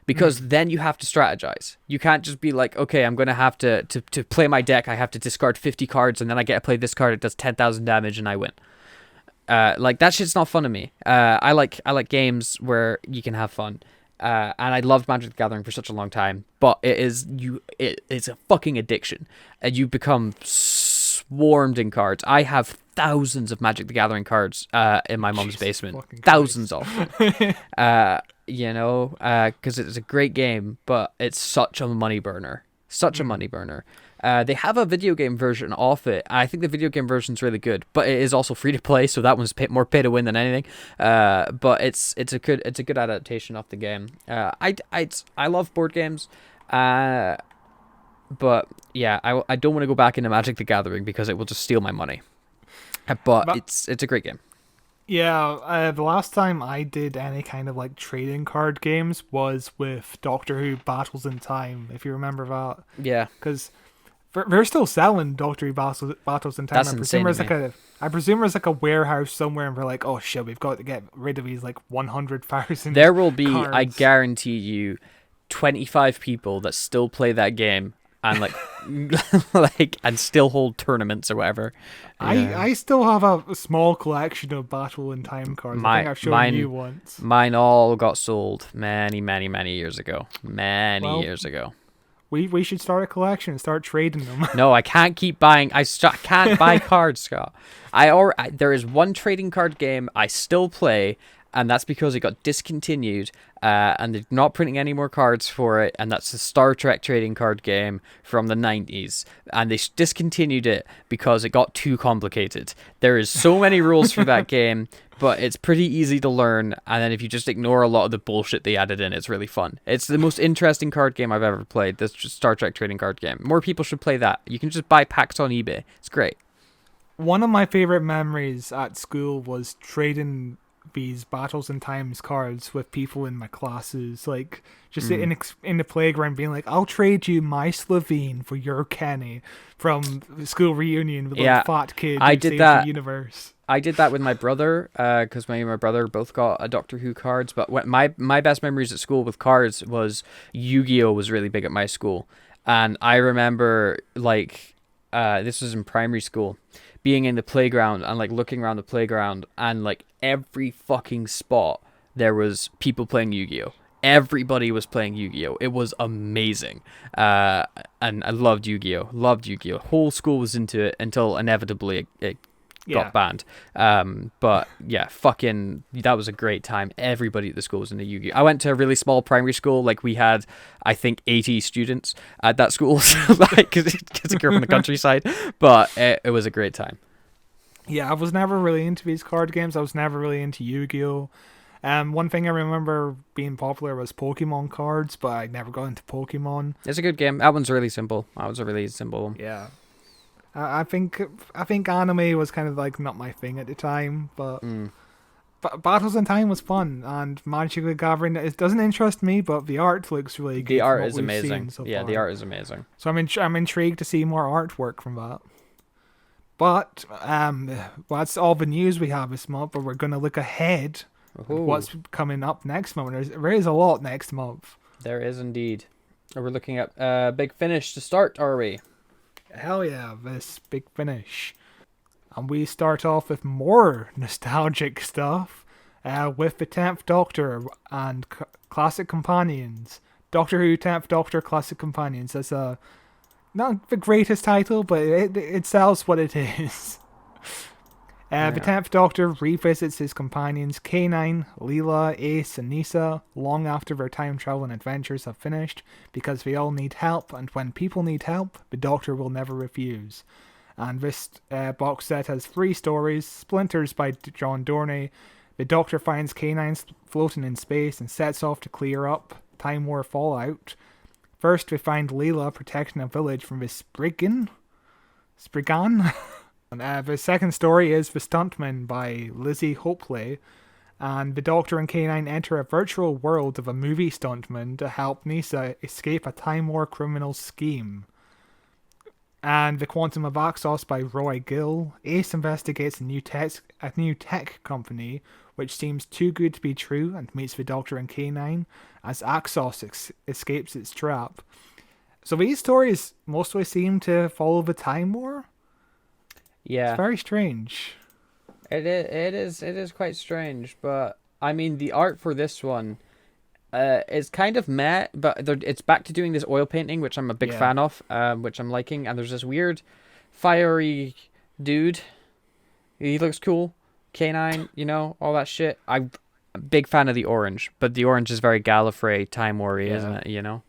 because then you have to strategize. You can't just be like, okay, I'm gonna have to play my deck. I have to discard 50 cards, and then I get to play this card. It does 10,000 damage, and I win. Like that shit's not fun to me. I like games where you can have fun. And I loved Magic the Gathering for such a long time, but it's a fucking addiction, and you become swarmed in cards. I have thousands of Magic the Gathering cards in my mom's basement. Thousands of them. You know, because it's a great game, but it's such a money burner. Such a money burner. They have a video game version of it. I think the video game version's really good, but it is also free to play, so that one's more pay to win than anything. But it's a good adaptation of the game. I love board games. But yeah, I don't want to go back into Magic the Gathering because it will just steal my money. But it's a great game. Yeah, the last time I did any kind of like trading card games was with Doctor Who Battles in Time, if you remember that. Yeah. Because They're still selling Doctor Who battles in time. That's insane to me. I presume there's like a warehouse somewhere, and we're like, oh shit, we've got to get rid of these like 100,000. There will be, cards. I guarantee you, 25 people that still play that game and like, like, and still hold tournaments or whatever. Yeah. I still have a small collection of Battle in Time cards. I think I've shown you once. Mine all got sold many years ago. Years ago. We should start a collection and start trading them. No, I can't keep buying. Can't buy cards, Scott. There is one trading card game I still play, and that's because it got discontinued, and they're not printing any more cards for it, and that's the Star Trek trading card game from the 90s, and they discontinued it because it got too complicated. There is so many rules for that game, but it's pretty easy to learn, and then if you just ignore a lot of the bullshit they added in, it's really fun. It's the most interesting card game I've ever played, this Star Trek trading card game. More people should play that. You can just buy packs on eBay. It's great. One of my favorite memories at school was trading these Battles and Times cards with people in my classes, like just in the playground being like, I'll trade you my Slovene for your Kenny from the school reunion with like fat kid who saved the universe. I did that with my brother, because me and my brother both got a Doctor Who cards, but my best memories at school with cards was Yu-Gi-Oh! Was really big at my school, and I remember like this was in primary school, being in the playground and like looking around the playground, and like every fucking spot there was people playing Yu-Gi-Oh! Everybody was playing Yu-Gi-Oh! It was amazing. And I loved Yu-Gi-Oh! Loved Yu-Gi-Oh! Whole school was into it until inevitably it got banned. But yeah, fucking, that was a great time. Everybody at the school was into Yu-Gi-Oh! I went to a really small primary school. Like we had, I think, 80 students at that school, so, like, because I grew up in the countryside. But it was a great time. Yeah, I was never really into these card games. I was never really into Yu-Gi-Oh! One thing I remember being popular was Pokemon cards, but I never got into Pokemon. It's a good game. That one's really simple. That was a really simple one. Yeah. I think anime was kind of like not my thing at the time, but Battles in Time was fun, and Magic the Gathering, it doesn't interest me, but the art looks really good. The art is amazing. Yeah, the art is amazing. So I'm intrigued to see more artwork from that. But that's all the news we have this month, but we're going to look ahead at what's coming up next month. There is a lot next month. There is indeed. We're looking at Big Finish to start, are we? Hell yeah, this Big Finish. And we start off with more nostalgic stuff with the 10th Doctor and Classic Companions. Doctor Who 10th Doctor Classic Companions. That's not the greatest title, but it sells what it is. The 10th Doctor revisits his companions K9, Leela, Ace, and Nisa long after their time traveling adventures have finished, because they all need help, and when people need help, the Doctor will never refuse. And this box set has 3 stories: Splinters by John Dorney. The Doctor finds K9 floating in space and sets off to clear up Time War fallout. First, we find Leela protecting a village from the Spriggan. The second story is The Stuntman by Lizzie Hopley, and the Doctor and K9 enter a virtual world of a movie stuntman to help Nisa escape a Time War criminal scheme. And The Quantum of Axos by Roy Gill. Ace investigates a new tech company which seems too good to be true and meets the Doctor and K9 as Axos escapes its trap. So these stories mostly seem to follow the Time War. Yeah, it's very strange. It is quite strange, but I mean the art for this one is kind of meh, but it's back to doing this oil painting, which I'm a big fan of, which I'm liking. And there's this weird fiery dude. He looks cool. K9, you know, all that shit. I'm a big fan of the orange, but the orange is very Gallifrey, Time War-y, isn't it? You know,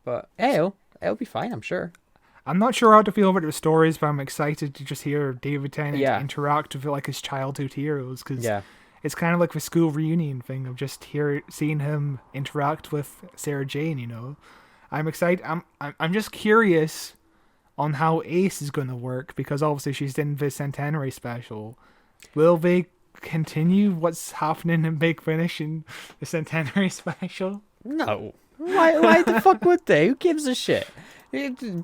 but hey, it'll be fine, I'm sure. I'm not sure how to feel about the stories, but I'm excited to just hear David Tennant interact with like his childhood heroes, because it's kind of like the school reunion thing of just seeing him interact with Sarah Jane. You know, I'm excited. I'm just curious on how Ace is going to work, because obviously she's in the Centenary special. Will they continue what's happening in Big Finish in the Centenary special? No. Why the fuck would they? Who gives a shit?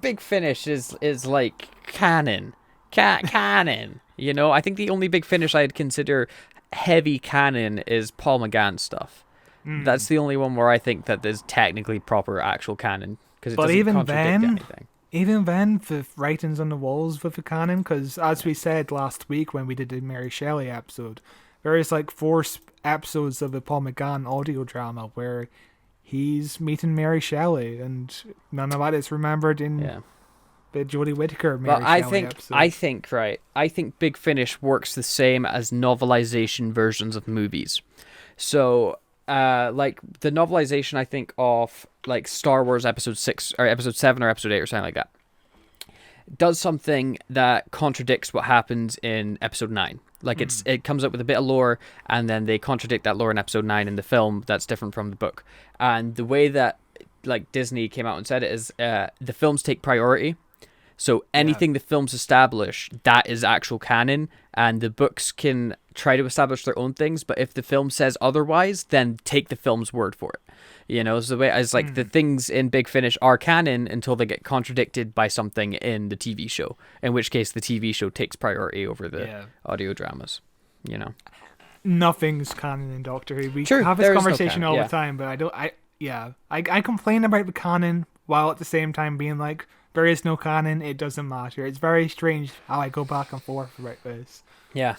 Big Finish is like canon. Canon. You know, I think the only Big Finish I'd consider heavy canon is Paul McGann stuff. That's the only one where I think that there's technically proper actual canon, because it But doesn't even contradict then, anything. even then, the writings on the walls with the canon, because as we said last week when we did the Mary Shelley episode, there is like four episodes of the Paul McGann audio drama where he's meeting Mary Shelley, and none of that is remembered in the Jodie Whittaker Mary Shelley episode. I think Big Finish works the same as novelization versions of movies. So, like the novelization, I think of like Star Wars Episode 6 or Episode 7 or Episode 8 or something like that, does something that contradicts what happens in Episode 9. Like it comes up with a bit of lore, and then they contradict that lore in Episode 9 in the film. That's different from the book. And the way that like Disney came out and said it is, the films take priority. So anything the films establish, that is actual canon, and the books can try to establish their own things. But if the film says otherwise, then take the film's word for it. You know, so the way as like the things in Big Finish are canon until they get contradicted by something in the TV show. In which case, the TV show takes priority over the audio dramas. You know, nothing's canon in Doctor Who. We True, have this there is no conversation canon, all the time, but I don't. I complain about the canon while at the same time being like, there is no canon. It doesn't matter. It's very strange how I go back and forth about this. Yeah.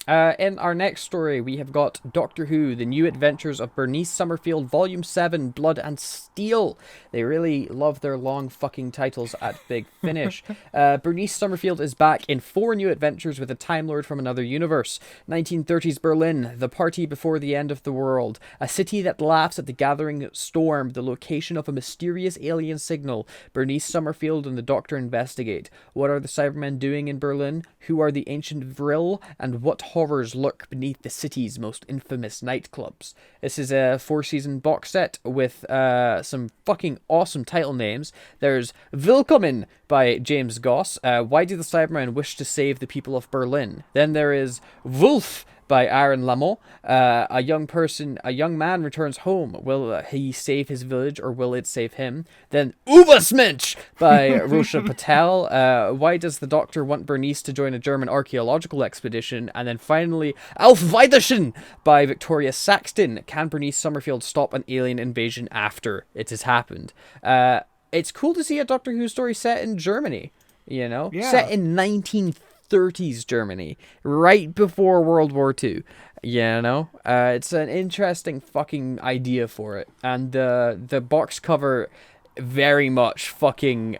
In our next story, we have got Doctor Who, The New Adventures of Bernice Summerfield, Volume 7, Blood and Steel. They really love their long fucking titles at Big Finish. Bernice Summerfield is back in 4 new adventures with a Time Lord from another universe. 1930s Berlin, the party before the end of the world. A city that laughs at the gathering storm, the location of a mysterious alien signal. Bernice Summerfield and the Doctor investigate. What are the Cybermen doing in Berlin? Who are the ancient Vril? And what horrors lurk beneath the city's most infamous nightclubs? This is a 4-season box set with some fucking awesome title names. There's Willkommen by James Goss. Why do the Cybermen wish to save the people of Berlin? Then there is Wolf by Aaron Lamont. A young man returns home. Will he save his village, or will it save him? Then Übersmensch by Rosha Patel. Why does the Doctor want Bernice to join a German archaeological expedition? And then finally, Auf Wiedersehen by Victoria Saxton. Can Bernice Summerfield stop an alien invasion after it has happened? It's cool to see a Doctor Who story set in Germany, you know? Yeah. Set in 1930s Germany, right before World War II. You know, it's an interesting fucking idea for it, and the box cover very much fucking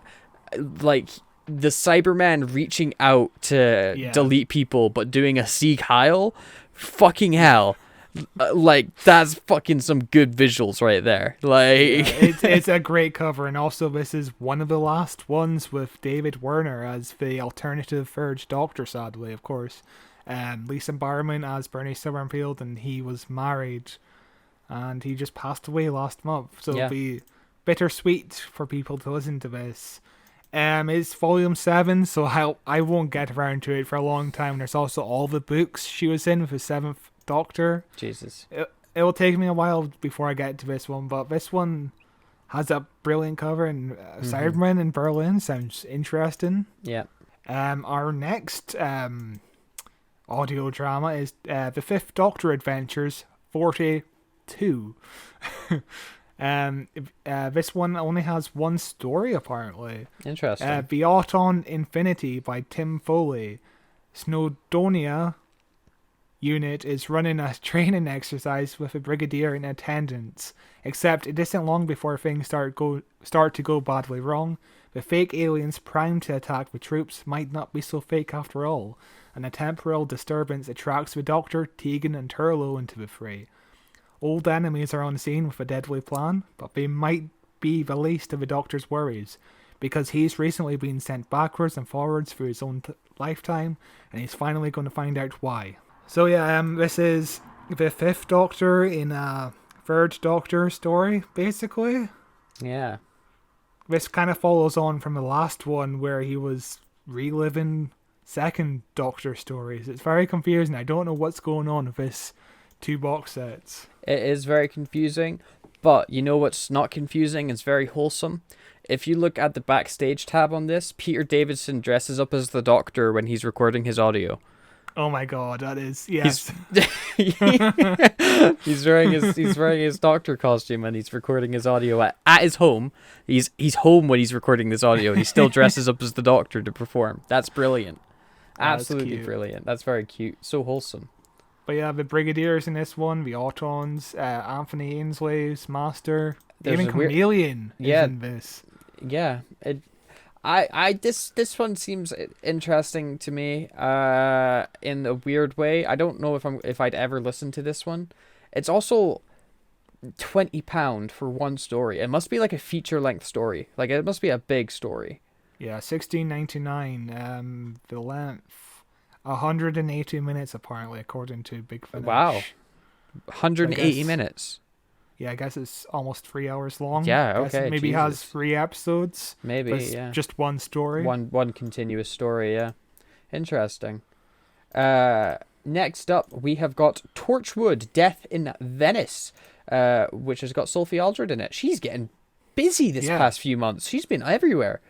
like the Cybermen reaching out to delete people, but doing a Sieg Heil. Fucking hell. Like, that's fucking some good visuals right there. Like, it's a great cover, and also this is one of the last ones with David Werner as the alternative third Doctor, sadly, of course. Lisa Barman as Bernie Summerfield, and he was married, and he just passed away last month. So it'll be bittersweet for people to listen to this. It's volume 7, so I won't get around to it for a long time. There's also all the books she was in with the 7th Doctor. Jesus. It will take me a while before I get to this one, but this one has a brilliant cover, and Cybermen in Berlin sounds interesting. Yeah. Our next audio drama is the 5th Doctor Adventures 42. This one only has one story, apparently. Interesting. The Autumn Infinity by Tim Foley. Snowdonia unit is running a training exercise with a brigadier in attendance, except it isn't long before things start to go badly wrong. The fake aliens primed to attack the troops might not be so fake after all, and a temporal disturbance attracts the Doctor, Tegan and Turlough into the fray. Old enemies are on scene with a deadly plan, but they might be the least of the Doctor's worries, because he's recently been sent backwards and forwards through his own lifetime, and he's finally going to find out why. So this is the 5th Doctor in a 3rd Doctor story, basically. Yeah. This kind of follows on from the last one where he was reliving 2nd Doctor stories. It's very confusing. I don't know what's going on with this 2 box sets. It is very confusing, but you know what's not confusing? It's very wholesome. If you look at the backstage tab on this, Peter Davidson dresses up as the Doctor when he's recording his audio. Oh my god, that is yes. He's wearing his Doctor costume and he's recording his audio at his home. He's home when he's recording this audio and he still dresses up as the Doctor to perform. That's brilliant. Absolutely brilliant. That's very cute. So wholesome. But yeah, the Brigadiers in this one, the Autons, Anthony Ainsley's Master, even Chameleon is in this. Yeah, this one seems interesting to me. In a weird way. I don't know if I'd ever listen to this one. It's also £20 for one story. It must be like a feature length story. Like it must be a big story. Yeah, $16.99. The length 180 minutes apparently, according to Big Finish. Wow, 180 minutes. Yeah, I guess it's almost 3 hours long. Yeah, okay. Maybe it has 3 episodes. Maybe, yeah. Just one story. One continuous story, yeah. Interesting. Next up, we have got Torchwood, Death in Venice, which has got Sophie Aldred in it. She's getting busy this past few months. She's been everywhere.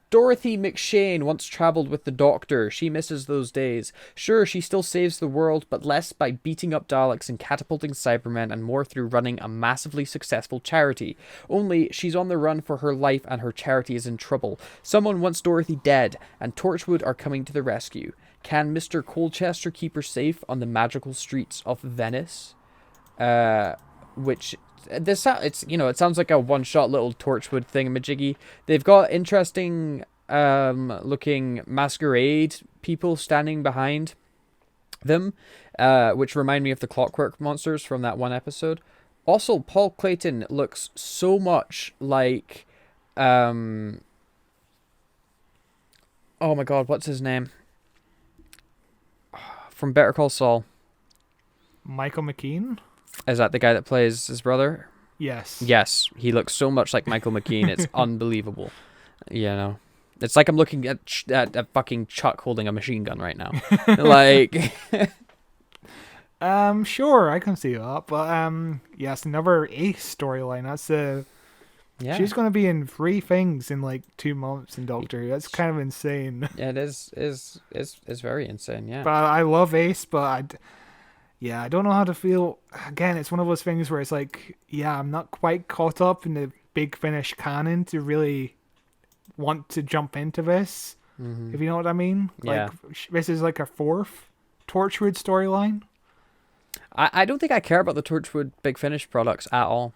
Dorothy McShane once travelled with the Doctor. She misses those days. Sure, she still saves the world, but less by beating up Daleks and catapulting Cybermen, and more through running a massively successful charity. Only, she's on the run for her life and her charity is in trouble. Someone wants Dorothy dead, and Torchwood are coming to the rescue. Can Mr. Colchester keep her safe on the magical streets of Venice? Which... it sounds like a one-shot little Torchwood thingamajiggy. They've got interesting looking masquerade people standing behind them, which remind me of the Clockwork Monsters from that one episode. Also, Paul Clayton looks so much like oh my god, what's his name? From Better Call Saul. Michael McKean? Is that the guy that plays his brother? Yes. Yes, he looks so much like Michael McKean. It's unbelievable. You know, it's like I'm looking at fucking Chuck holding a machine gun right now. Like, sure, I can see that. But yes, another Ace storyline. That's she's going to be in 3 things in like 2 months in Doctor Who. That's kind of insane. Yeah, it is very insane. Yeah. But I love Ace, but I don't know how to feel. Again, it's one of those things where it's like, I'm not quite caught up in the Big Finish canon to really want to jump into this, if you know what I mean. Yeah. Like, this is like a 4th Torchwood storyline. I don't think I care about the Torchwood Big Finish products at all.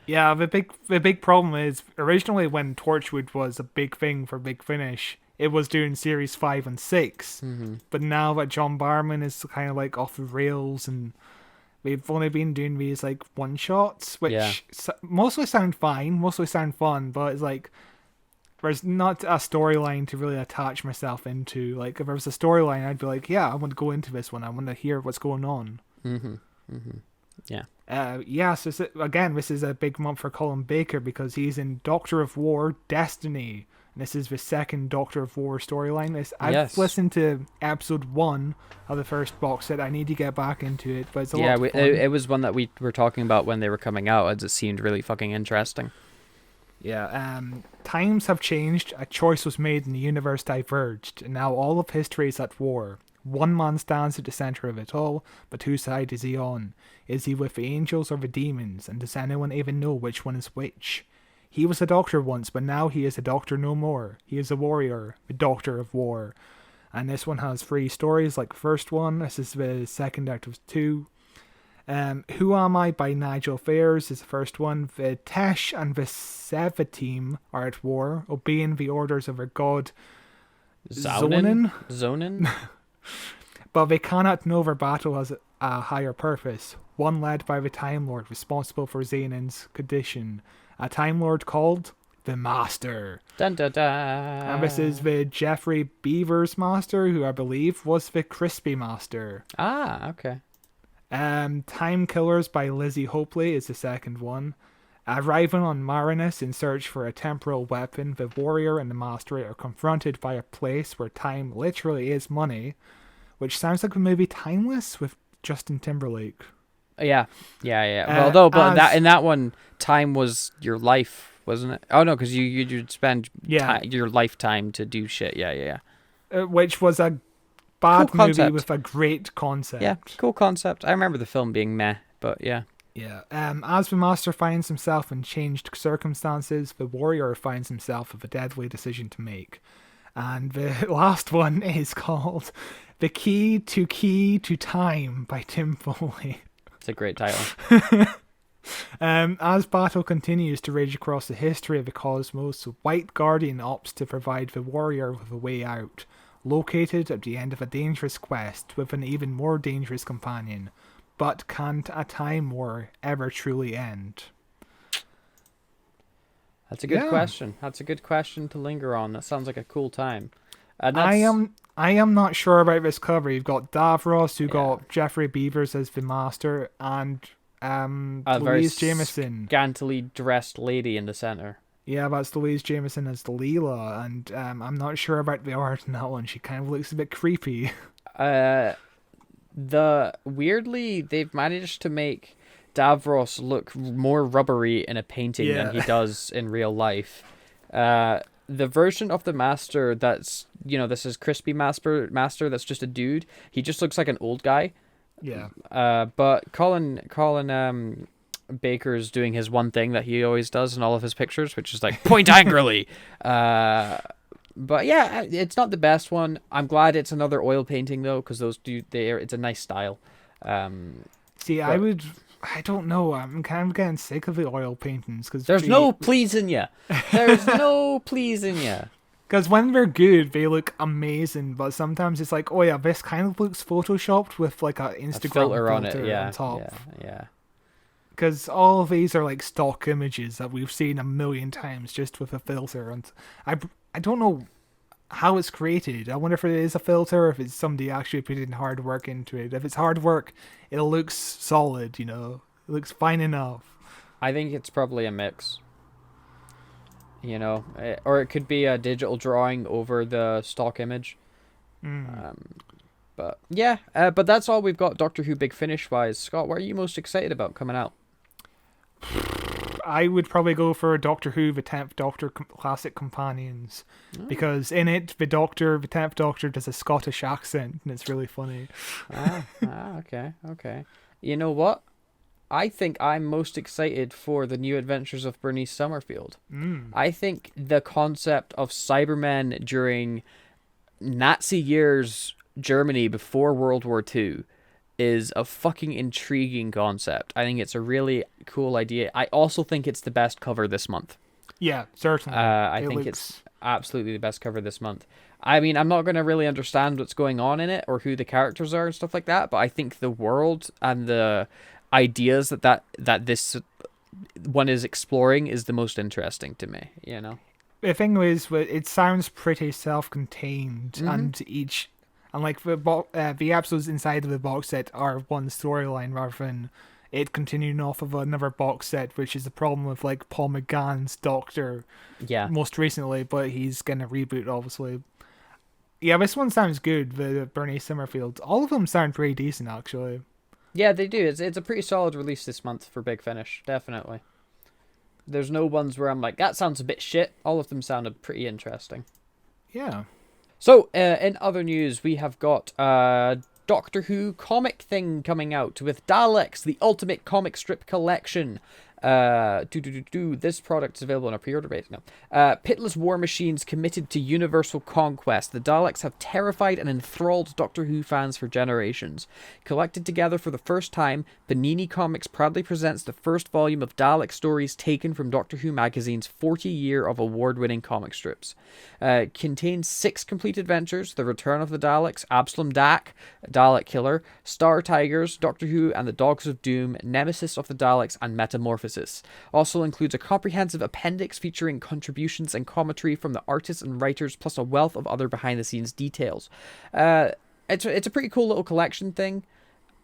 Yeah, the big problem is, originally when Torchwood was a big thing for Big Finish, it was doing series 5 and 6. But now that John Barrowman is kind of like off the rails, and they've only been doing these like one shots, which mostly sound fine, mostly sound fun, but it's like there's not a storyline to really attach myself into. Like if there was a storyline, I'd be like, I want to go into this one. I want to hear what's going on. Yeah. So this is a big month for Colin Baker because he's in Doctor of War, Destiny. This is the second Doctor of War storyline. I've listened to episode 1 of the first box set. I need to get back into it, but it's a lot of fun. It was one that we were talking about when they were coming out, as it seemed really fucking interesting. Yeah, times have changed. A choice was made and the universe diverged, and now all of history is at war. One man stands at the center of it all, but whose side is he on? Is he with the angels or the demons? And does anyone even know which one is which? He was a doctor once, but now he is a doctor no more. He is a warrior, the Doctor of War. And this one has 3 stories, like the first one. This is the second out of 2. Who Am I by Nigel Fairs is the first one. The Tesh and the Seva team are at war, obeying the orders of their god Zonin? But they cannot know their battle has a higher purpose. One led by the Time Lord, responsible for Xanon's condition. A Time Lord called the Master. Dun, dun, dun. And this is the Jeffrey Beavers Master, who I believe was the Crispy Master. Ah, okay. Time Killers by Lizzie Hopley is the second one. Arriving on Marinus in search for a temporal weapon, the warrior and the master are confronted by a place where time literally is money, which sounds like the movie Timeless with Justin Timberlake. Yeah. Well, though, but as- in that one, time was your life, wasn't it? Oh no, because you'd spend your lifetime to do shit. Yeah. Which was a bad Cool movie concept. with a great concept. Yeah, cool concept. I remember the film being meh, but yeah. Yeah. As the Master finds himself in changed circumstances, the Warrior finds himself with a deadly decision to make. And the last one is called The Key to Time by Tim Foley. It's a great title. As battle continues to rage across the history of the cosmos, the White Guardian opts to provide the Warrior with a way out. Located at the end of a dangerous quest with an even more dangerous companion. But can't a time war ever truly end? That's a good question. That's a good question to linger on. That sounds like a cool time. And I am not sure about this cover. You've got Davros, who got Jeffrey Beavers as the Master, and Louise Jameson. Scantily dressed lady in the center. Yeah, that's Louise Jameson as Delilah, and I'm not sure about the art in that one. She kind of looks a bit creepy. Weirdly, they've managed to make Davros look more rubbery in a painting than he does in real life. The version of the Master that's, this is Crispy Master that's just a dude. He just looks like an old guy. Yeah. But Colin Baker's doing his one thing that he always does in all of his pictures, which is like point angrily. But yeah, it's not the best one. I'm glad it's another oil painting though, because it's a nice style. I don't know. I'm kind of getting sick of the oil paintings because there's no pleasing you. There's no pleasing you. Because when they're good, they look amazing, but sometimes it's like, oh yeah, this kind of looks photoshopped with like a Instagram filter on it, on top. Yeah. Because all of these are like stock images that we've seen a million times just with a filter, and I don't know how it's created. I wonder if it is a filter, or if it's somebody actually putting hard work into it. If it's hard work, it looks solid, it looks fine enough. I think it's probably a mix. Or it could be a digital drawing over the stock image. But yeah, but that's all we've got Doctor Who Big Finish wise. Scott, what are you most excited about coming out? I would probably go for Doctor Who, the 10th Doctor Classic Companions, because in it, the 10th Doctor does a Scottish accent, and it's really funny. Okay. You know what? I think I'm most excited for the New Adventures of Bernice Summerfield. I think the concept of Cybermen during Nazi years Germany before World War II is a fucking intriguing concept. I think it's a really cool idea. I also think it's the best cover this month. Yeah, certainly. I think it's absolutely the best cover this month. I mean, I'm not going to really understand what's going on in it or who the characters are and stuff like that, but I think the world and the ideas that this one is exploring is the most interesting to me, The thing is, it sounds pretty self-contained, and like the episodes inside of the box set are one storyline rather than it continuing off of another box set, which is the problem with like Paul McGann's Doctor. Yeah. Most recently, but he's gonna reboot obviously. Yeah, this one sounds good. The Bernice Summerfield, all of them sound pretty decent actually. Yeah, they do. It's a pretty solid release this month for Big Finish, definitely. There's no ones where I'm like, that sounds a bit shit. All of them sounded pretty interesting. Yeah. So, in other news, we have got Doctor Who comic thing coming out with Daleks, the Ultimate Comic Strip Collection. This product is available on a pre-order basis now. Pitless war machines committed to universal conquest. The Daleks have terrified and enthralled Doctor Who fans for generations. Collected together for the first time, Panini Comics proudly presents the first volume of Dalek stories taken from Doctor Who magazine's 40 year of award-winning comic strips. Contains 6 complete adventures: The Return of the Daleks, Absalom Dak, Dalek Killer, Star Tigers, Doctor Who and the Dogs of Doom, Nemesis of the Daleks, and Metamorphosis. Also includes a comprehensive appendix featuring contributions and commentary from the artists and writers, plus a wealth of other behind-the-scenes details. It's a pretty cool little collection thing.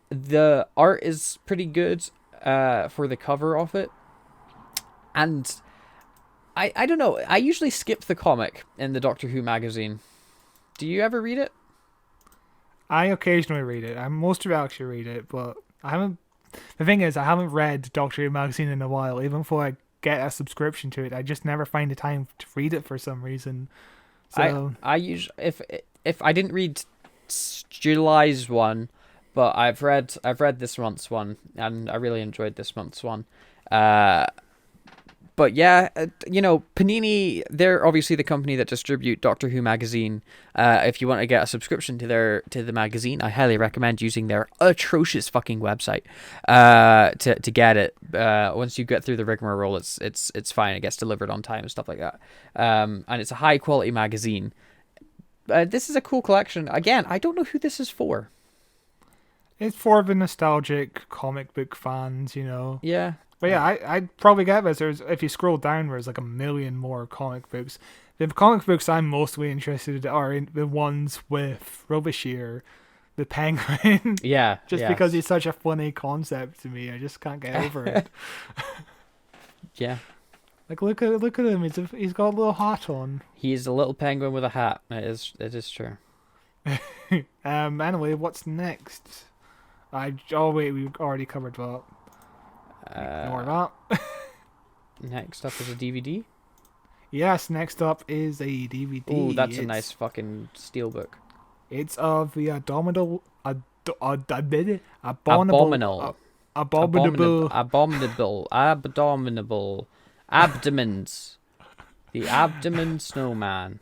The art is pretty good for the cover of it. And I don't know, I usually skip the comic in the Doctor Who magazine. Do you ever read it? I occasionally read it. I most of it actually read it, but I haven't. The thing is, I haven't read Doctor Who magazine in a while. Even before I get a subscription to it, I just never find the time to read it for some reason. So I usually if I didn't read July's one, but I've read this month's one, and I really enjoyed this month's one. Uh, but yeah, Panini, they're obviously the company that distribute Doctor Who magazine. If you want to get a subscription to the magazine, I highly recommend using their atrocious fucking website to get it. Once you get through the rigmarole, it's fine. It gets delivered on time and stuff like that. And it's a high quality magazine. This is a cool collection. Again, I don't know who this is for. it's for the nostalgic comic book fans, Yeah. But yeah, I'd probably get this. If you scroll down, there's like a million more comic books. The comic books I'm mostly interested in are in the ones with Frobisher, the Penguin. Yeah. Just because he's such a funny concept to me, I just can't get over it. Yeah. Like look at him. He's got a little hat on. He's a little penguin with a hat. It is true. Anyway, what's next? Oh wait, we already covered that. Ignore that. Next up is a DVD. Yes, next up is a DVD. Oh, that's a nice fucking steelbook. It's of the abominable, abominable, abdomens. The abdomen snowman.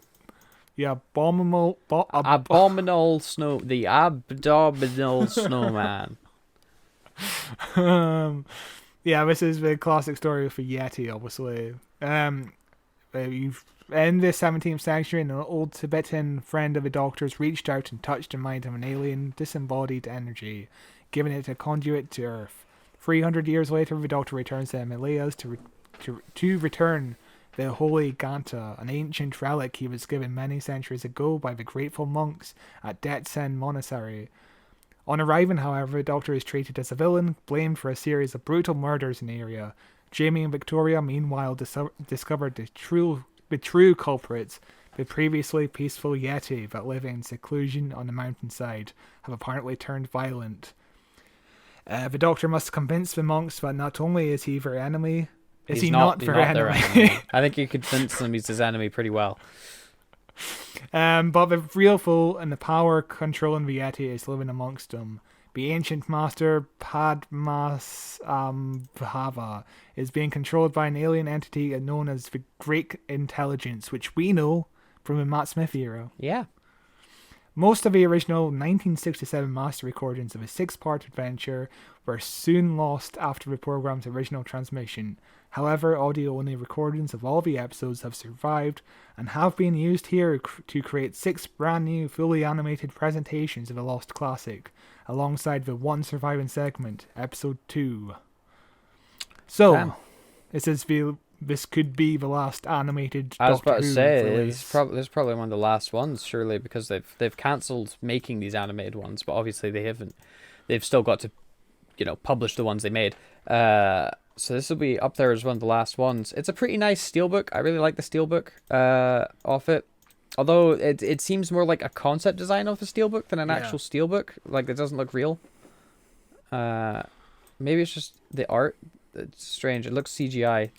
The abominable, Abominable snow. The abdominal snowman. Yeah, this is the classic story of a Yeti, obviously. In the 17th century, an old Tibetan friend of the Doctor's reached out and touched the mind of an alien disembodied energy, giving it a conduit to Earth. 300 years later, the Doctor returns to the Himalayas to return the Holy Ganta, an ancient relic he was given many centuries ago by the grateful monks at Detsen Monastery. On arriving, however, the Doctor is treated as a villain, blamed for a series of brutal murders in the area. Jamie and Victoria, meanwhile, discovered the true culprits. The previously peaceful Yeti that live in seclusion on the mountainside have apparently turned violent. The Doctor must convince the monks that not only is he their enemy, He's not their enemy. I think you convince them he's his enemy pretty well. But the real foe and the power controlling the Yeti is living amongst them. The ancient master Padmasambhava is being controlled by an alien entity known as the Great Intelligence, which we know from the Matt Smith era. Yeah. Most of the original 1967 master recordings of a 6-part adventure were soon lost after the program's original transmission. However, audio-only recordings of all the episodes have survived and have been used here to create 6 brand new, fully animated presentations of the Lost Classic, alongside the one surviving segment, Episode 2. So, Damn. this could be the last animated I was Doctor about to Who say release. this is probably one of the last ones, surely, because they've cancelled making these animated ones, but obviously they haven't. They've still got to, publish the ones they made. So this will be up there as one of the last ones. It's a pretty nice steelbook. I really like the steelbook off it. Although it seems more like a concept design of a steelbook than an actual steelbook. Like, it doesn't look real. Maybe it's just the art. It's strange. It looks CGI,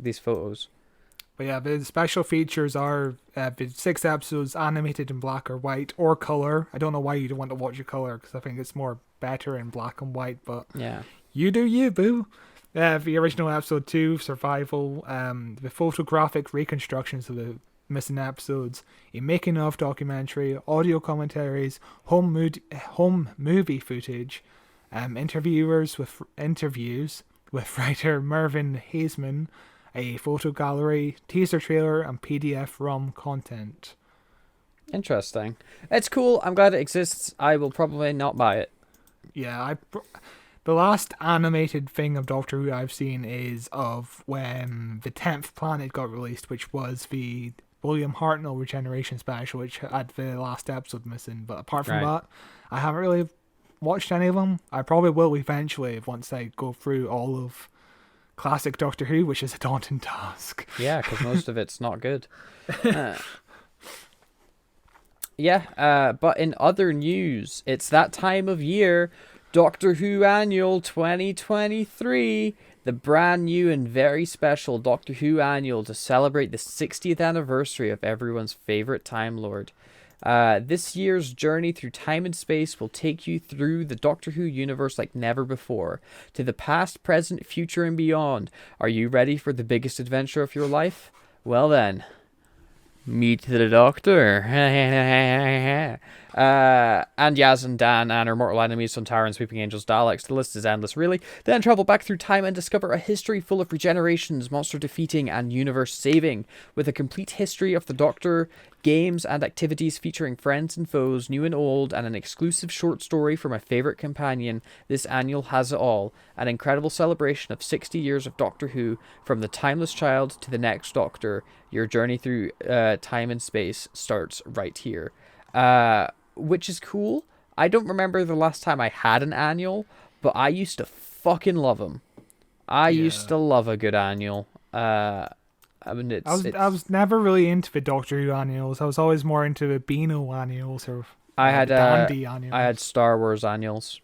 these photos. But yeah, the special features are the 6 episodes animated in black or white or color. I don't know why you don't want to watch your color, because I think it's more better in black and white, but yeah, you do you, boo. The original episode 2, Survival, the photographic reconstructions of the missing episodes, a making of documentary, audio commentaries, home movie footage, interviews with writer Mervyn Haseman, a photo gallery, teaser trailer, and PDF ROM content. Interesting. It's cool. I'm glad it exists. I will probably not buy it. Yeah, the last animated thing of Doctor Who I've seen is of when the 10th Planet got released, which was the William Hartnell Regeneration Special, which had the last episode missing. But apart from that, I haven't really watched any of them. I probably will eventually once I go through all of classic Doctor Who, which is a daunting task. Yeah, because most of it's not good. Yeah, but in other news, it's that time of year, Doctor Who Annual 2023, the brand new and very special Doctor Who Annual to celebrate the 60th anniversary of everyone's favorite Time Lord. This year's journey through time and space will take you through the Doctor Who universe like never before, to the past, present, future, and beyond. Are you ready for the biggest adventure of your life? Well then, meet the Doctor. And Yaz and Dan and our mortal enemies, Sontaran, Sweeping Angels, Daleks. The list is endless, really. Then travel back through time and discover a history full of regenerations, monster defeating, and universe saving, with a complete history of the Doctor, games and activities featuring friends and foes, new and old, and an exclusive short story from my favourite companion. This annual has it all. An incredible celebration of 60 years of Doctor Who, from the timeless child to the next Doctor. Your journey through time and space starts right here. Which is cool. I don't remember the last time I had an annual, but I used to fucking love them. I used to love a good annual. I mean, I was never really into the Doctor Who annuals. I was always more into the Beano annuals or the Dandy annuals. I had Star Wars annuals.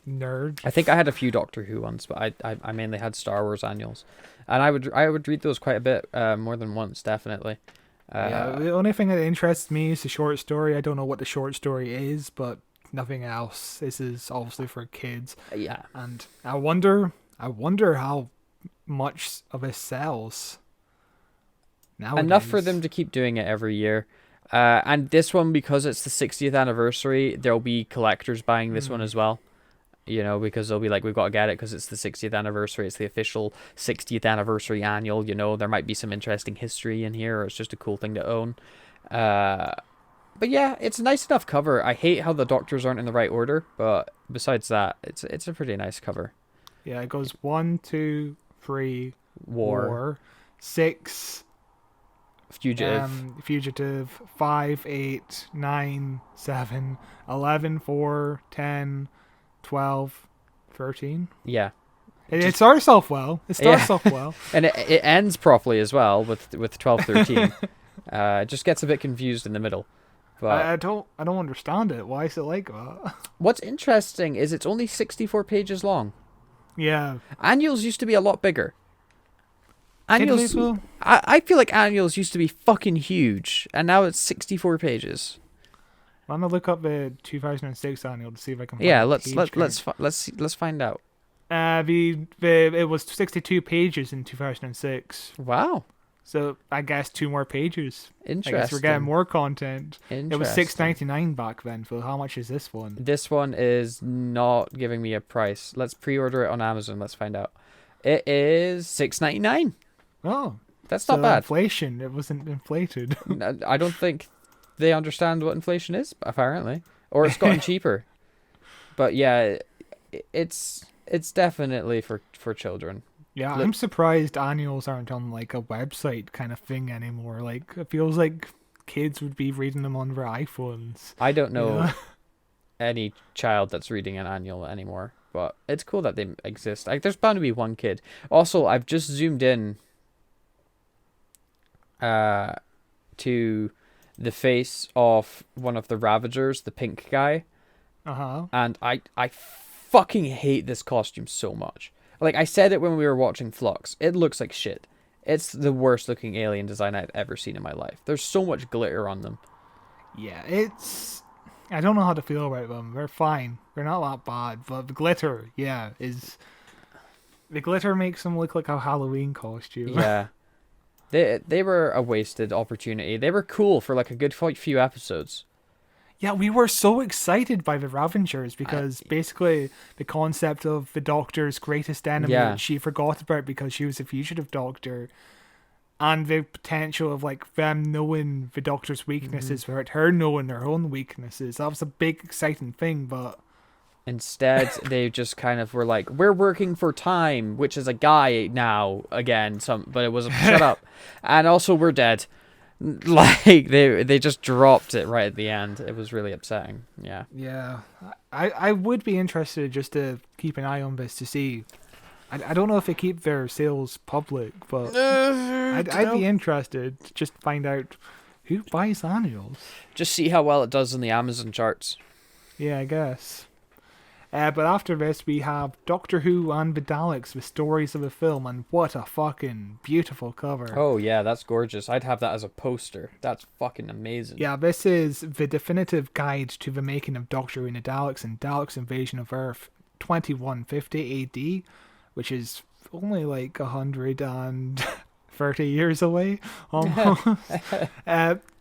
Nerd. I think I had a few Doctor Who ones, but I mainly had Star Wars annuals, and I would read those quite a bit, more than once, definitely. The only thing that interests me is the short story. I don't know what the short story is, but nothing else. This is obviously for kids. Yeah. And I wonder how much of it sells nowadays. Enough for them to keep doing it every year. And this one, because it's the 60th anniversary, there'll be collectors buying this one as well. You know, because they'll be like, we've got to get it because it's the 60th anniversary. It's the official 60th anniversary annual. You know, there might be some interesting history in here, or it's just a cool thing to own. But yeah, it's a nice enough cover. I hate how the Doctors aren't in the right order, but besides that, it's a pretty nice cover. Yeah, it goes 1, 2, 3, War, 6, Fugitive, 5, 8, 9, 7, 11, 4, 10, 12, 13. Yeah. It starts off well. And it ends properly as well with 12, 13. It just gets a bit confused in the middle. But I don't understand it. Why is it like that? What's interesting is it's only 64 pages long. Yeah. Annuals used to be a lot bigger. Annuals, I feel like annuals used to be fucking huge, and now it's 64 pages. I'm gonna look up the 2006 annual to see if I can. Let's find out. It was 62 pages in 2006. Wow. So I guess 2 more pages. Interesting. I guess we're getting more content. It was $6.99 back then. So how much is this one? This one is not giving me a price. Let's pre-order it on Amazon. Let's find out. It is $6.99. Oh, that's not bad. Inflation. It wasn't inflated. I don't think they understand what inflation is, apparently, or it's gotten cheaper. But yeah, it's definitely for children. Yeah, I'm surprised annuals aren't on like a website kind of thing anymore. Like, it feels like kids would be reading them on their iPhones. I don't know any child that's reading an annual anymore, but it's cool that they exist. Like, there's bound to be one kid. Also, I've just zoomed in to the face of one of the Ravagers, the pink guy. And I fucking hate this costume so much. Like, I said it when we were watching Flux. It looks like shit. It's the worst looking alien design I've ever seen in my life. There's so much glitter on them. Yeah, I don't know how to feel about them. They're fine. They're not that bad. But the glitter, the glitter makes them look like a Halloween costume. Yeah. They were a wasted opportunity. They were cool for like a good few episodes. Yeah, we were so excited by the Ravengers because basically the concept of the Doctor's greatest enemy that she forgot about because she was a fugitive Doctor, and the potential of like them knowing the Doctor's weaknesses without her knowing her own weaknesses. That was a big exciting thing, but instead they just kind of were like, we're working for Time, which is a guy now again, but it was shut up. And also we're dead. Like, they just dropped it right at the end. It was really upsetting. Yeah. I would be interested just to keep an eye on this to see. I don't know if they keep their sales public, but I'd be interested to just find out Who buys annuals? Just see how well it does in the Amazon charts. Yeah, I guess. But after this, we have Doctor Who and the Daleks with stories of the film, and what a fucking beautiful cover. Oh yeah, that's gorgeous. I'd have that as a poster. That's fucking amazing. Yeah, this is the definitive guide to the making of Doctor Who and the Daleks and Daleks' invasion of Earth 2150 AD, which is only like 130 years away, almost.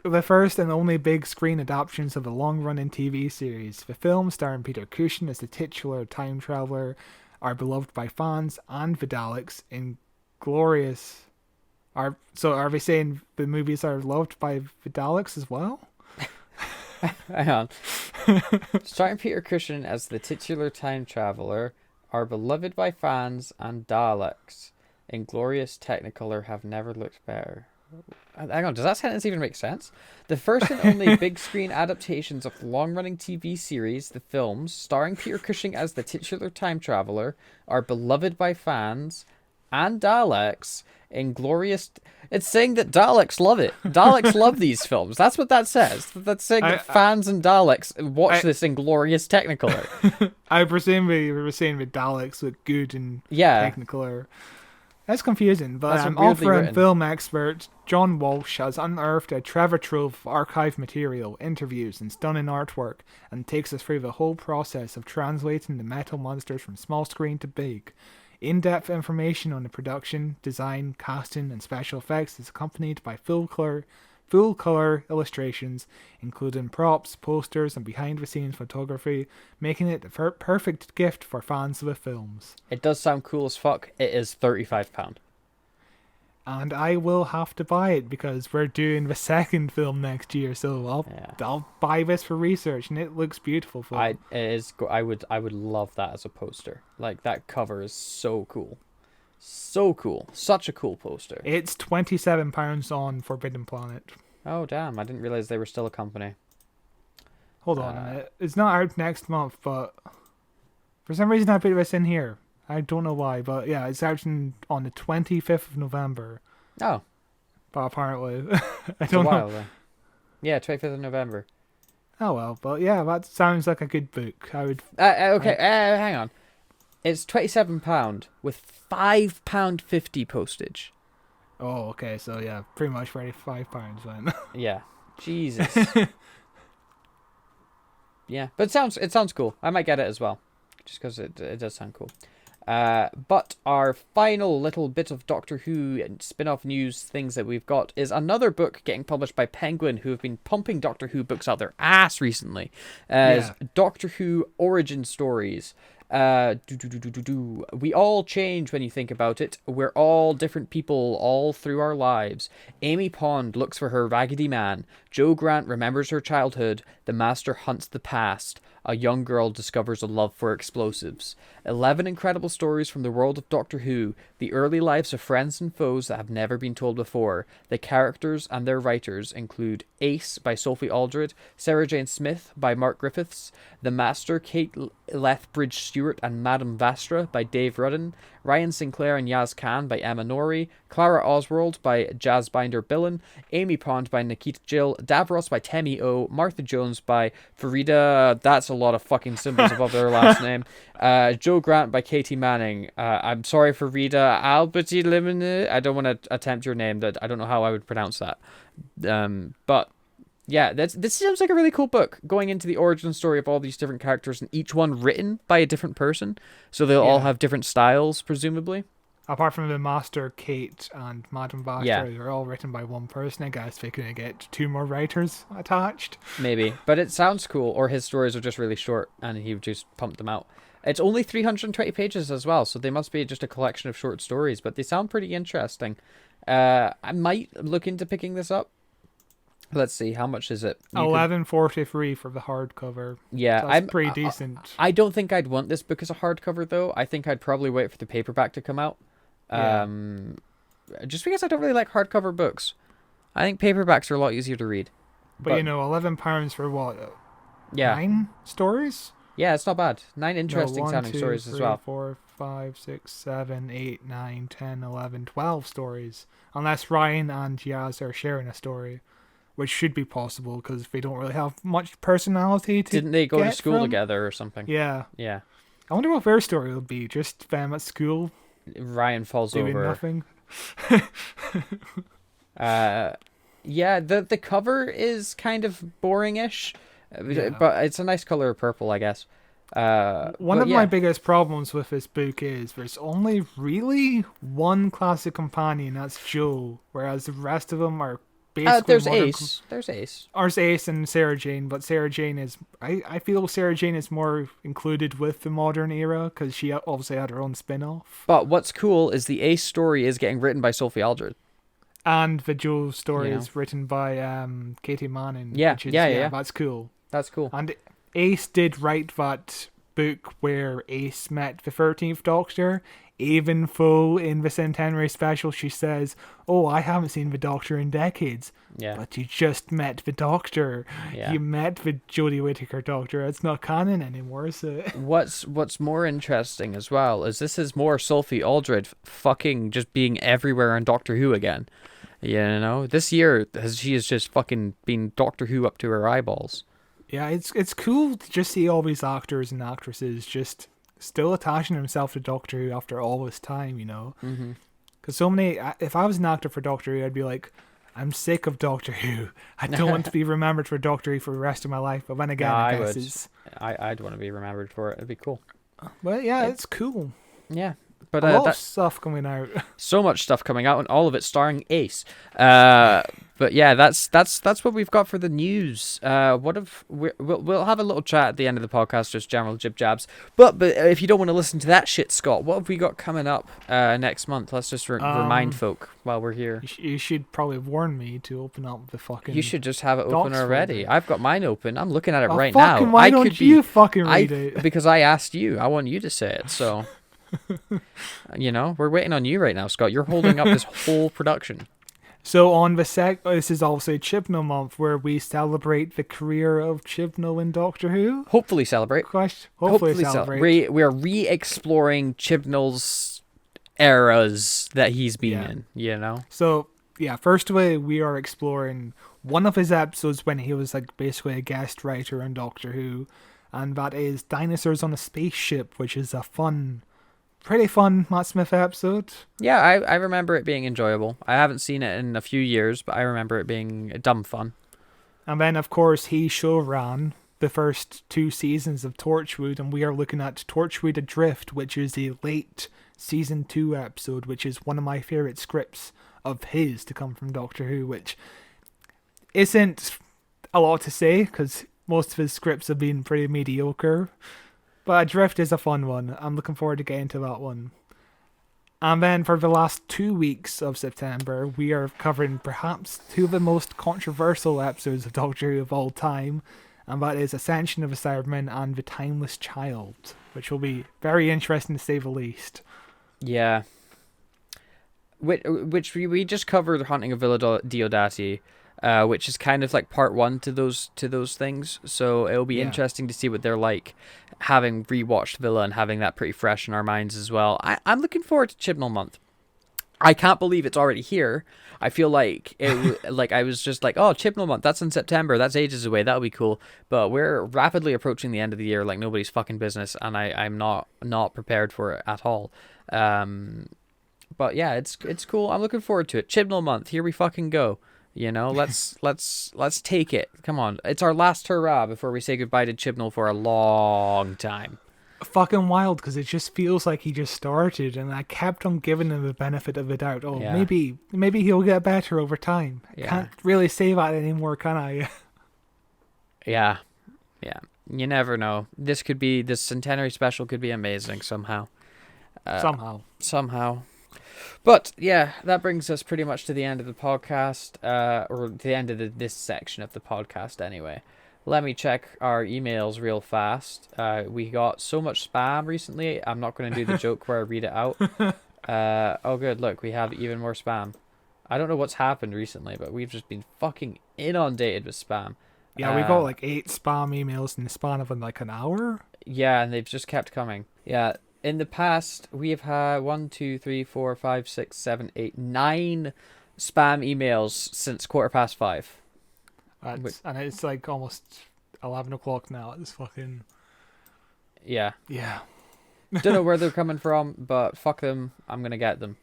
The first and only big screen adaptations of a long-running TV series. The film, starring Peter Cushing as the titular time traveler, are beloved by fans and the Daleks in glorious... Are they saying the movies are loved by the Daleks as well? Hang on. Starring Peter Cushing as the titular time traveler, are beloved by fans and Daleks in glorious Technicolor have never looked better. Hang on, does that sentence even make sense? The first and only big screen adaptations of the long-running TV series, the films, starring Peter Cushing as the titular time traveler, are beloved by fans and Daleks in glorious... It's saying that Daleks love it. Daleks love these films. That's what that says. That's saying that fans and Daleks watch this in glorious Technicolor. I presume we were saying the Daleks look good in Technicolor. That's confusing, but author and film expert John Walsh has unearthed a treasure trove of archive material, interviews, and stunning artwork, and takes us through the whole process of translating the metal monsters from small screen to big. In-depth information on the production, design, casting, and special effects is accompanied by full-color illustrations, including props, posters, and behind-the-scenes photography, making it the perfect gift for fans of the films. It does sound cool as fuck. It is £35. And I will have to buy it because we're doing the second film next year, so I'll buy this for research, and it looks beautiful. I would love that as a poster. Like, that cover is so cool. So cool. Such a cool poster. It's £27 on Forbidden Planet. Oh, damn. I didn't realize they were still a company. Hold on a minute. It's not out next month, but for some reason I put this in here. I don't know why, but yeah, it's out on the 25th of November. Oh. But apparently, I don't know. Then. Yeah, 25th of November. Oh, well, but yeah, that sounds like a good book. I would... hang on. It's £27 with £5.50 postage. Oh, okay, so yeah, pretty much £5 then. Yeah. Jesus. Yeah, but it sounds cool. I might get it as well, just because it does sound cool. But our final little bit of Doctor Who and spin-off news things that we've got is another book getting published by Penguin, who have been pumping Doctor Who books out their ass recently. Doctor Who Origin Stories. We all change when you think about it. We're all different people all through our lives. Amy Pond looks for her Raggedy Man. Jo Grant remembers her childhood. The Master hunts the past. A young girl discovers a love for explosives. 11 incredible stories from the world of Doctor Who, the early lives of friends and foes that have never been told before. The characters and their writers include Ace by Sophie Aldred, Sarah Jane Smith by Mark Griffiths, The Master, Kate Lethbridge Stewart and Madame Vastra by Dave Rudden, Ryan Sinclair and Yaz Khan by Emma Norrie, Clara Oswald by Jazz Binder Billen, Amy Pond by Nikita Jill, Davros by Temi O, Martha Jones by Farida, that's a lot of fucking symbols above their last name, Jo Grant by Katie Manning, I'm sorry Farida, Alberti Limine, I don't want to attempt your name, that I don't know how I would pronounce that, but yeah, this seems like a really cool book, going into the origin story of all these different characters, and each one written by a different person, so they'll all have different styles, presumably. Apart from the Master, Kate, and Madame Vastra, they're all written by one person. I guess they're going to get 2 more writers attached. Maybe, but it sounds cool, or his stories are just really short, and he just pumped them out. It's only 320 pages as well, so they must be just a collection of short stories, but they sound pretty interesting. I might look into picking this up. Let's see, how much is it? $11.43 for the hardcover. Yeah, so that's pretty decent. I don't think I'd want this book as a hardcover, though. I think I'd probably wait for the paperback to come out. Just because I don't really like hardcover books. I think paperbacks are a lot easier to read. But you know, £11 for what? Yeah. 9 stories? Yeah, it's not bad. 9 interesting sounding stories as well. 4, 5, 6, 7, 8, 9, 10, 11, 12 stories. Unless Ryan and Yaz are sharing a story. which should be possible because they don't really have much personality to Didn't they go to get school from. together or something? Yeah. Yeah. I wonder what their story will be. Just them at school Ryan falls doing over. nothing. Yeah, the cover is kind of boringish, Yeah. but it's a nice color of purple, I guess. One but of my biggest problems with this book is there's only really one classic companion, that's Joe, whereas the rest of them are basically there's modern Ace. There's Ace. There's Ace and Sarah Jane, but Sarah Jane is... I feel Sarah Jane is more included with the modern era because she obviously had her own spin-off. But what's cool is the Ace story is getting written by Sophie Aldred. And the Joe story Yeah. is written by Katie Manning. Yeah, which is, yeah. That's cool. That's cool. And Ace did write that book where Ace met the 13th Doctor, even though in the Centenary special she says, "Oh, I haven't seen the Doctor in decades." Yeah. But you just met the Doctor. Yeah. You met the Jodie Whittaker Doctor. It's not canon anymore, so... What's more interesting as well is this is more Sophie Aldred fucking just being everywhere on Doctor Who again. You know, this year she has just fucking been Doctor Who up to her eyeballs. Yeah, it's cool to just see all these actors and actresses just still attaching themselves to Doctor Who after all this time, you know? Mm-hmm. Because so many... If I was an actor for Doctor Who, I'd be like, I'm sick of Doctor Who. I don't want to be remembered for Doctor Who for the rest of my life. But then again, No, I I guess would. it's... I'd want to be remembered for it. It'd be cool. Well, yeah, it's cool. Yeah. But A lot of that, stuff coming out. so much stuff coming out, and all of it starring Ace. But yeah, that's what we've got for the news. We'll have a little chat at the end of the podcast, just general jib jabs. But if you don't want to listen to that shit, Scott, what have we got coming up next month? Let's just remind folk while we're here. You should probably warn me to open up the fucking... You should just have it open Docs already. folder. I've got mine open. I'm looking at it right fucking, now. Why I don't could you be, fucking read it? because I asked you. I want you to say it. So, you know, we're waiting on you right now, Scott. You're holding up this whole production. So on the this is also Chibnall month, where we celebrate the career of Chibnall in Doctor Who. Hopefully celebrate. Hopefully celebrate. We're re-exploring Chibnall's eras that he's been in, you know? So, yeah, first away, we are exploring one of his episodes when he was like basically a guest writer in Doctor Who, and that is Dinosaurs on a Spaceship, which is a pretty fun Matt Smith episode. Yeah, I remember it being enjoyable. I haven't seen it in a few years, but I remember it being dumb fun. And then, of course, he showran the first 2 seasons of Torchwood, and we are looking at Torchwood Adrift, which is a late season 2 episode, which is one of my favourite scripts of his to come from Doctor Who, which isn't a lot to say, because most of his scripts have been pretty mediocre. But Adrift is a fun one. I'm looking forward to getting to that one. And then for the last 2 weeks of September, we are covering perhaps 2 of the most controversial episodes of Doctor Who of all time. And that is Ascension of the Cybermen and The Timeless Child, which will be very interesting to say the least. Yeah. Which we just covered Haunting of Villa Diodati, which is kind of like part 1 to those things. So it'll be interesting to see what they're like, having rewatched Villa and having that pretty fresh in our minds as well. I'm looking forward to Chibnall month. I can't believe it's already here. I feel like I was just like, oh, Chibnall month, that's in September, that's ages away, that'll be cool. But we're rapidly approaching the end of the year like nobody's fucking business, and I'm not prepared for it at all. But yeah, it's cool. I'm looking forward to it. Chibnall month, here we fucking go. You know, let's take it. Come on, it's our last hurrah before we say goodbye to Chibnall for a long time. Fucking wild, because it just feels like he just started, and I kept on giving him the benefit of the doubt. Oh, maybe he'll get better over time. Yeah. Can't really say that anymore, can I? Yeah. You never know. This Centenary special could be amazing somehow. Somehow. But yeah, that brings us pretty much to the end of the podcast, or to the end of this section of the podcast anyway. Let me check our emails real fast. We got so much spam recently. I'm not going to do the joke where I read it out. Oh good, look, we have even more spam. I don't know what's happened recently, but we've just been fucking inundated with spam. Yeah, we got like 8 spam emails in the span of like an hour. Yeah, and they've just kept coming. Yeah. In the past, we have had 1, 2, 3, 4, 5, 6, 7, 8, 9 spam emails since 5:15. And it's like almost 11 o'clock now. It's fucking... Yeah. Yeah. Don't know where they're coming from, but fuck them. I'm going to get them.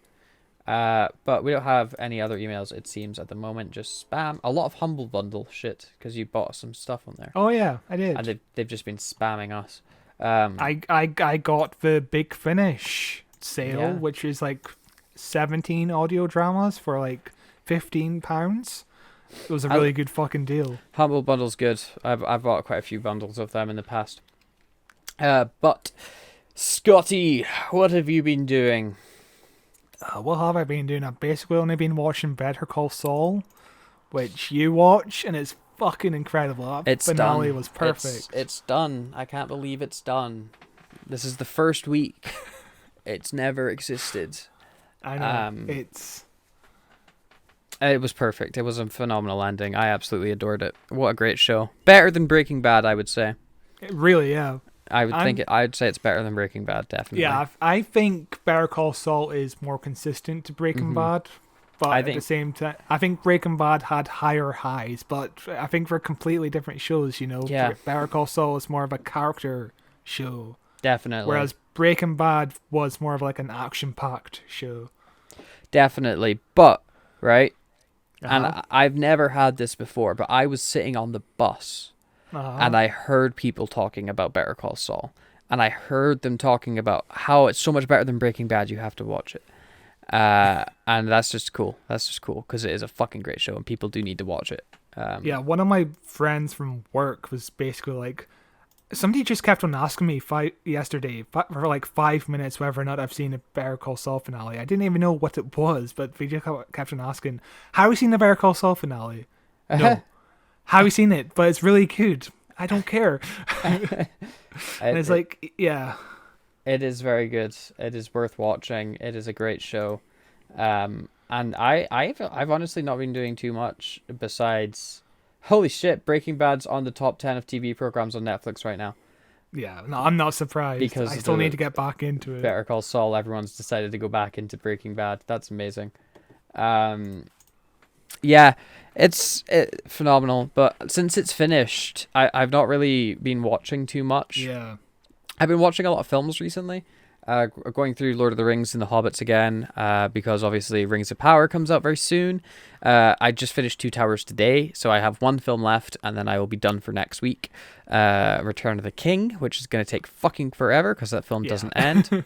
But we don't have any other emails, it seems, at the moment. Just spam. A lot of Humble Bundle shit, because you bought some stuff on there. Oh, yeah, I did. And they've just been spamming us. I got the Big Finish sale, Yeah. which is like 17 audio dramas for like £15. It was a really good fucking deal. Humble Bundle's good. I've bought quite a few bundles of them in the past. But, Scotty, what have you been doing? What have I been doing? I've basically only been watching Better Call Saul, which you watch, and it's fucking incredible. That finale done. was perfect. It's done. I can't believe it's done. This is the first week. It's never existed. I know. It was perfect. It was a phenomenal ending. I absolutely adored it. What a great show. Better than Breaking Bad, I would say. Really, yeah. I'd say it's better than Breaking Bad, definitely. Yeah, I think Better Call Saul is more consistent to Breaking Bad. But at the same time, I think Breaking Bad had higher highs, but I think they're completely different shows, you know? Yeah. Better Call Saul is more of a character show. Definitely. Whereas Breaking Bad was more of like an action-packed show. Definitely. But, right? Uh-huh. And I've never had this before, but I was sitting on the bus and I heard people talking about Better Call Saul. And I heard them talking about how it's so much better than Breaking Bad, you have to watch it. And that's just cool. That's just cool because it is a fucking great show and people do need to watch it. Yeah, one of my friends from work was basically like, somebody just kept on asking me yesterday for like 5 minutes whether or not I've seen a Better Call Saul finale. I didn't even know what it was, but they just kept on asking, have you seen the Better Call Saul finale? No. Have you seen it? But it's really good. I don't care. And it's like, yeah. It is very good. It is worth watching. It is a great show. And I've honestly not been doing too much besides... Holy shit, Breaking Bad's on the top 10 of TV programs on Netflix right now. Yeah, no, I'm not surprised. Because I still need to get back into it. Better Call Saul, everyone's decided to go back into Breaking Bad. That's amazing. Yeah, it's phenomenal. But since it's finished, I've not really been watching too much. Yeah. I've been watching a lot of films recently. Going through Lord of the Rings and the Hobbits again, because obviously Rings of Power comes out very soon. I just finished Two Towers today, so I have one film left, and then I will be done for next week. Return of the King, which is going to take fucking forever, because that film doesn't end.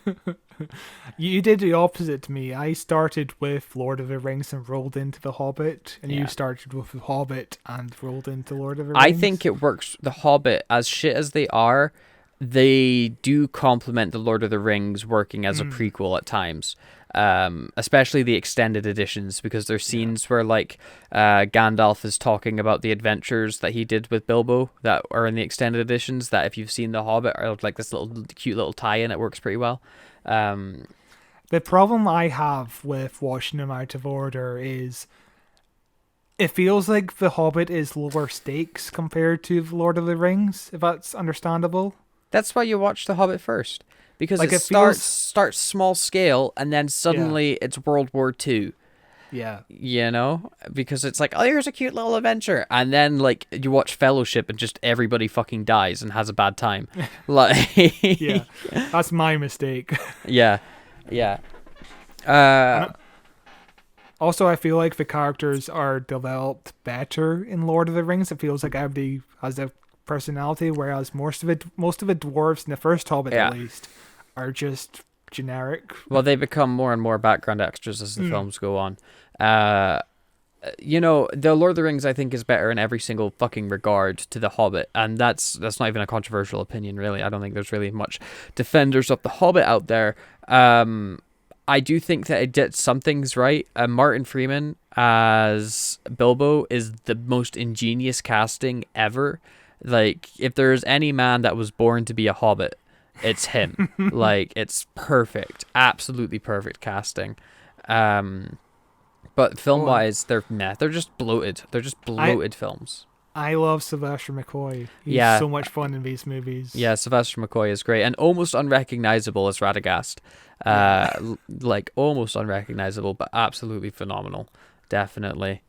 You did the opposite to me. I started with Lord of the Rings and rolled into The Hobbit, and you started with The Hobbit and rolled into Lord of the Rings. I think it works. The Hobbit, as shit as they are, they do complement the Lord of the Rings working as a prequel at times, especially the extended editions, because there's scenes where like Gandalf is talking about the adventures that he did with Bilbo that are in the extended editions, that if you've seen The Hobbit are like this little cute little tie-in. It works pretty well. The problem I have with watching them out of order is it feels like The Hobbit is lower stakes compared to The Lord of the Rings, if that's understandable. That's why you watch The Hobbit first, because like it starts small scale and then suddenly it's World War II. Yeah. You know? Because it's like, oh, here's a cute little adventure. And then like you watch Fellowship and just everybody fucking dies and has a bad time. Like yeah. That's my mistake. Yeah. Also, I feel like the characters are developed better in Lord of the Rings. It feels like everybody has a personality, whereas most of the dwarves in the first Hobbit at least are just generic. Well, they become more and more background extras as the films go on. You know, the Lord of the Rings I think is better in every single fucking regard to the Hobbit, and that's not even a controversial opinion, really. I don't think there's really much defenders of the Hobbit out there. I do think that it did some things right. Martin Freeman as Bilbo is the most ingenious casting ever. Like, if there's any man that was born to be a hobbit, it's him. Like, it's perfect. Absolutely perfect casting. But film-wise, they're just bloated. They're just bloated films. I love Sylvester McCoy. He's so much fun in these movies. Yeah, Sylvester McCoy is great. And almost unrecognizable as Radagast. Like, almost unrecognizable, but absolutely phenomenal. Definitely.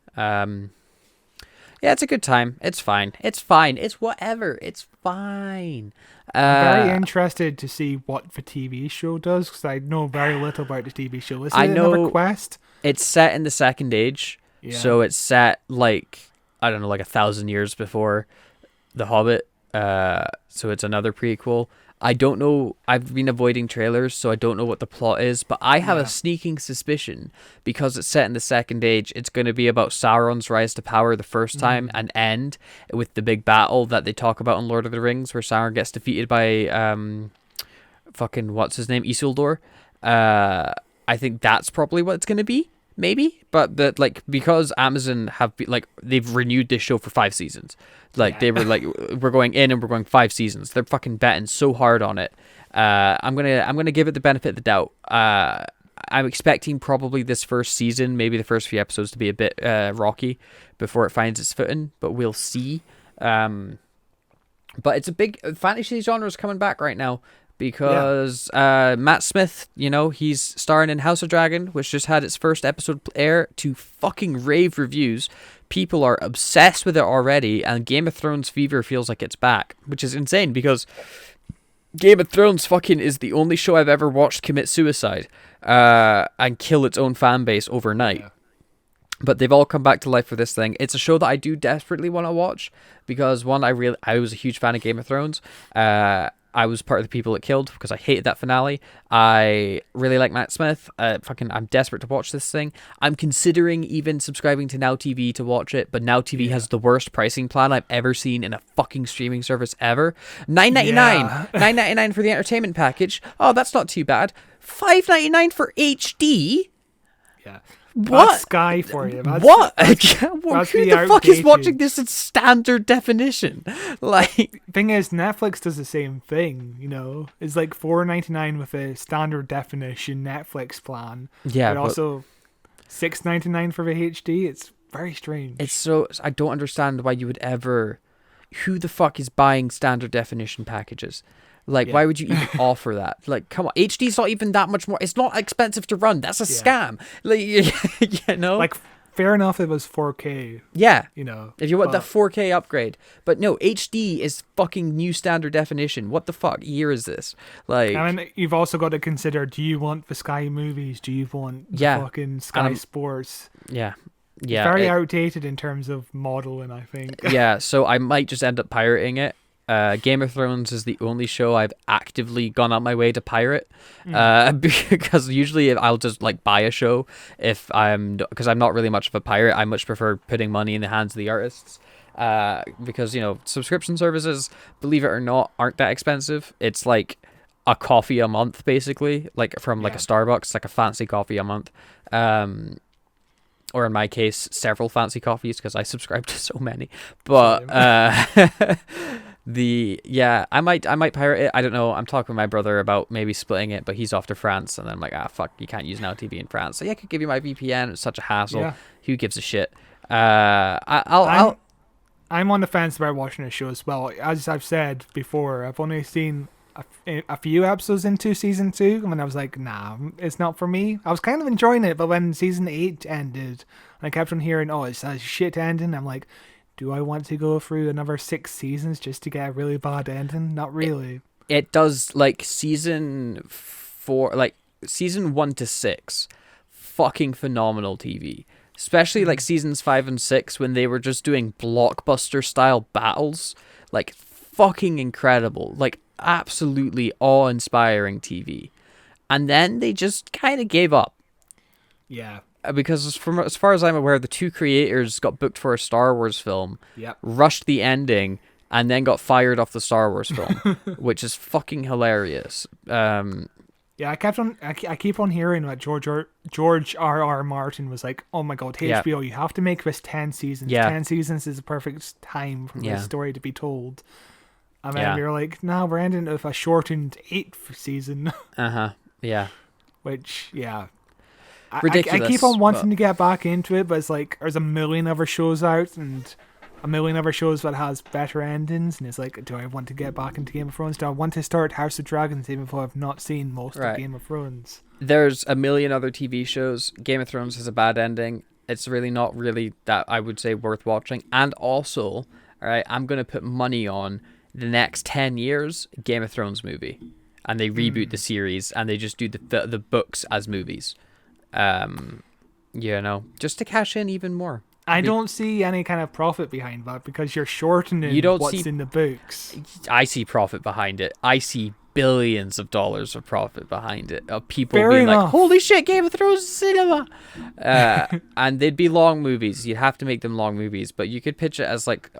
Yeah, it's a good time. It's fine. It's fine. It's whatever. It's fine. I'm very interested to see what the TV show does, because I know very little about the TV show. Is it another quest? It's set in the Second Age, so it's set like, I don't know, like 1,000 years before The Hobbit. So it's another prequel. I don't know. I've been avoiding trailers, so I don't know what the plot is, but I have a sneaking suspicion, because it's set in the Second Age, it's going to be about Sauron's rise to power the first time and end with the big battle that they talk about in Lord of the Rings, where Sauron gets defeated by fucking what's his name, Isildur. I think that's probably what it's going to be. Maybe, but that, like, because Amazon they've renewed this show for 5 seasons. Like, they were like, we're going in and we're going 5 seasons. They're fucking betting so hard on it. I'm gonna give it the benefit of the doubt. I'm expecting probably this first season, maybe the first few episodes, to be a bit rocky before it finds its footing, but we'll see. But it's a big fantasy genre is coming back right now. Because Matt Smith, he's starring in House of Dragon, which just had its first episode air to fucking rave reviews. People are obsessed with it already, and Game of Thrones fever feels like it's back, which is insane, because Game of Thrones fucking is the only show I've ever watched commit suicide and kill its own fan base overnight. Yeah. But they've all come back to life for this thing. It's a show that I do desperately want to watch, because one, I was a huge fan of Game of Thrones. I was part of the people it killed because I hated that finale. I really like Matt Smith. I'm desperate to watch this thing. I'm considering even subscribing to Now TV to watch it, but Now TV has the worst pricing plan I've ever seen in a fucking streaming service ever. $9.99. $9.99 for the entertainment package. Oh, that's not too bad. $5.99 for HD. Yeah. What? That's Sky for you. What? Who the fuck is watching this in standard definition? Like, thing is, Netflix does the same thing. It's like $4.99 with a standard definition Netflix plan. Yeah, but also $6.99 for the HD. It's very strange. It's so, I don't understand why you would ever. Who the fuck is buying standard definition packages? Like, why would you even offer that? Like, come on, HD's not even that much more. It's not expensive to run. That's a scam. Like, Like, fair enough, it was 4K. Yeah. If you want the 4K upgrade. But no, HD is fucking new standard definition. What the fuck year is this? Like, I mean, you've also got to consider, do you want the Sky Movies? Do you want the fucking Sky Sports? Yeah. Yeah. It's very outdated in terms of modeling, I think. Yeah, so I might just end up pirating it. Game of Thrones is the only show I've actively gone out my way to pirate, because usually I'll just like buy a show because I'm not really much of a pirate. I much prefer putting money in the hands of the artists, because subscription services, believe it or not, aren't that expensive. It's like a coffee a month, basically, like from like a Starbucks, like a fancy coffee a month, or in my case, several fancy coffees, because I subscribe to so many. But I might pirate it. I don't know. I'm talking with my brother about maybe splitting it, but he's off to France, and then I'm like, fuck, you can't use Now TV in France. So yeah, I could give you my VPN. It's such a hassle. Yeah. Who gives a shit? I'm on the fence about watching a show as well. As I've said before, I've only seen a few episodes into season 2, and then I was like, nah, it's not for me. I was kind of enjoying it, but when season 8 ended, I kept on hearing, it's a shit ending. I'm like, do I want to go through another 6 seasons just to get a really bad ending? Not really. It does, like, season 1 to 6, fucking phenomenal TV. Especially, like, seasons 5 and 6, when they were just doing blockbuster-style battles. Like, fucking incredible. Like, absolutely awe-inspiring TV. And then they just kind of gave up. Yeah. Because as far as I'm aware, the 2 creators got booked for a Star Wars film, rushed the ending, and then got fired off the Star Wars film, which is fucking hilarious. I keep on hearing that George R.R. Martin was like, oh my god, HBO, you have to make this 10 seasons. 10 seasons is the perfect time for this story to be told. And then you're like, nah, we're ending with a shortened 8th season. Yeah. Which, ridiculous. I keep on wanting to get back into it, but it's like there's a million other shows out and a million other shows that has better endings, and it's like, do I want to get back into Game of Thrones? Do I want to start House of Dragons even though I've not seen most of Game of Thrones? There's a million other TV shows. Game of Thrones has a bad ending. It's really not really that I would say worth watching. And also, all right, I'm going to put money on the next 10 years Game of Thrones movie. And they reboot the series and they just do the books as movies. Just to cash in even more. I don't see any kind of profit behind that because you're shortening what's in the books. I see profit behind it. I see billions of dollars of profit behind it. Of people Fair being enough. like, holy shit, Game of Thrones cinema. And they'd be long movies. You'd have to make them long movies. But you could pitch it as like,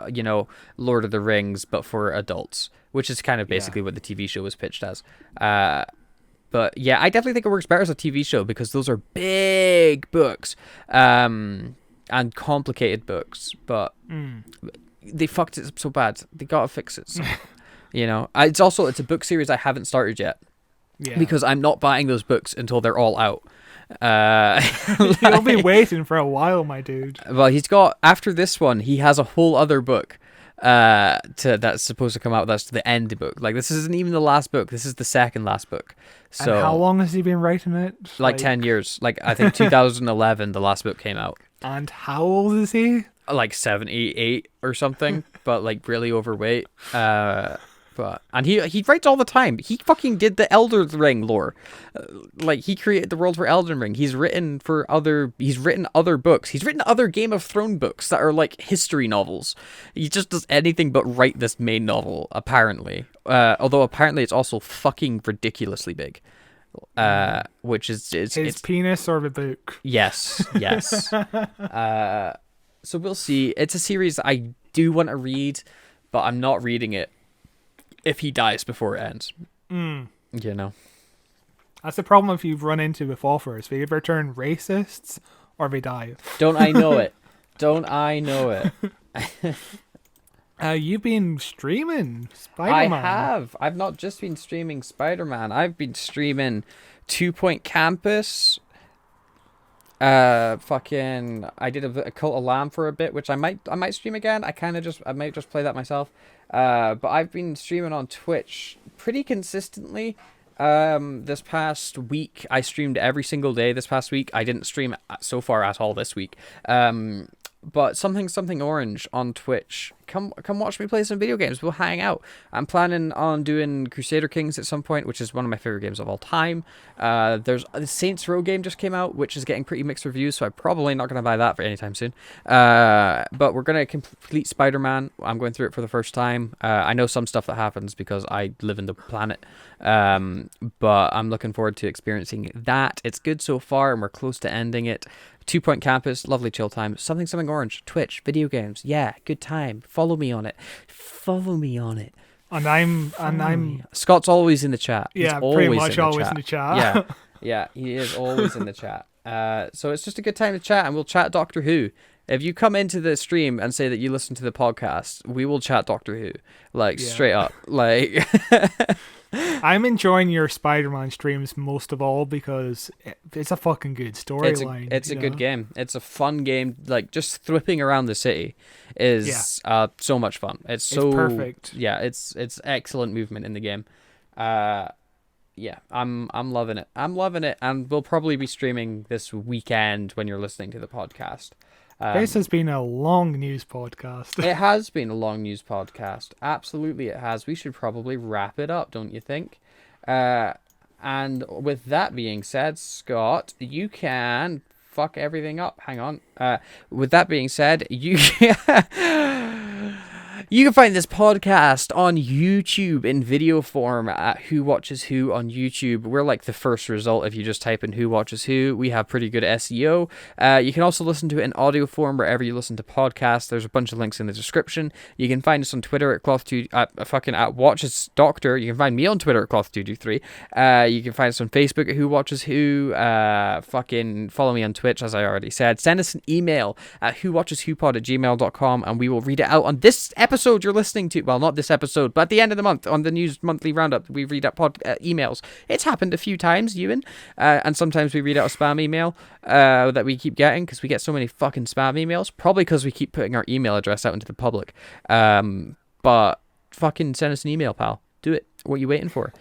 Lord of the Rings, but for adults. Which is kind of basically what the TV show was pitched as. But yeah, I definitely think it works better as a TV show because those are big books. And complicated books, but they fucked it up so bad. They gotta fix it. So, it's a book series I haven't started yet because I'm not buying those books until they're all out. You'll be waiting for a while, my dude. Well, he's got after this one, he has a whole other book that's supposed to come out. That's the end book. Like this isn't even the last book. This is the second last book. So and how long has he been writing it? Like 10 years. Like I think 2011, the last book came out. And how old is he? Like 78 or something, but like really overweight. And he writes all the time. He fucking did the Elder Ring lore. Like he created the world for Elden Ring. He's written other books. He's written other Game of Thrones books that are like history novels. He just does anything but write this main novel, apparently. Although apparently it's also fucking ridiculously big. Which is his penis or the book? Yes. So we'll see. It's a series I do want to read, but I'm not reading it if he dies before it ends. That's the problem if you've run into with authors. They either turn racists or they die. Don't I know it? Don't I know it? You've been streaming Spider-Man. I have. I've not just been streaming Spider-Man. I've been streaming 2 Point Campus. I did a Cult of Lamb for a bit, which I might stream again. I might just play that myself. But I've been streaming on Twitch pretty consistently. This past week I streamed every single day. This past week I didn't stream so far at all this week. But something orange on Twitch. Come watch me play some video games. We'll hang out. I'm planning on doing Crusader Kings at some point, which is one of my favorite games of all time. There's the Saints Row game just came out, which is getting pretty mixed reviews, so I'm probably not going to buy that for anytime soon. But we're going to complete Spider-Man. I'm going through it for the first time. I know some stuff that happens because I live in the planet. But I'm looking forward to experiencing that. It's good so far, and we're close to ending it. 2 Point Campus, lovely chill time. Something orange, Twitch, video games. Yeah, good time. Follow me on it. And I'm Scott's always in the chat. Yeah, He's pretty much always in the chat. Yeah, he is always in the chat. So it's just a good time to chat, and we'll chat Doctor Who. If you come into the stream and say that you listen to the podcast, we will chat Doctor Who. Straight up. I'm enjoying your Spider-Man streams most of all because it's a fucking good storyline. It's a good game. It's a fun game. Like just thripping around the city is so much fun. It's perfect. Yeah, it's excellent movement in the game. I'm loving it. And we'll probably be streaming this weekend when you're listening to the podcast. This has been a long news podcast. It has been a long news podcast. Absolutely it has. We should probably wrap it up, don't you think? And with that being said, Scott, you can fuck everything up. Hang on. With that being said, you you can find this podcast on YouTube in video form at Who Watches Who on YouTube. We're like the first result if you just type in Who Watches Who. We have pretty good SEO. You can also listen to it in audio form wherever you listen to podcasts. There's a bunch of links in the description. You can find us on Twitter at Cloth2 at Watches Doctor. You can find me on Twitter at Cloth223. You can find us on Facebook at Who Watches Who. Follow me on Twitch, as I already said. Send us an email at whowatcheswhopod@gmail.com and we will read it out on this episode you're listening to. Well, not this episode, but at the end of the month on the news monthly roundup, we read out emails. It's happened a few times, Ewan, and sometimes we read out a spam email that we keep getting because we get so many fucking spam emails. Probably because we keep putting our email address out into the public. But fucking send us an email, pal. Do it. What are you waiting for?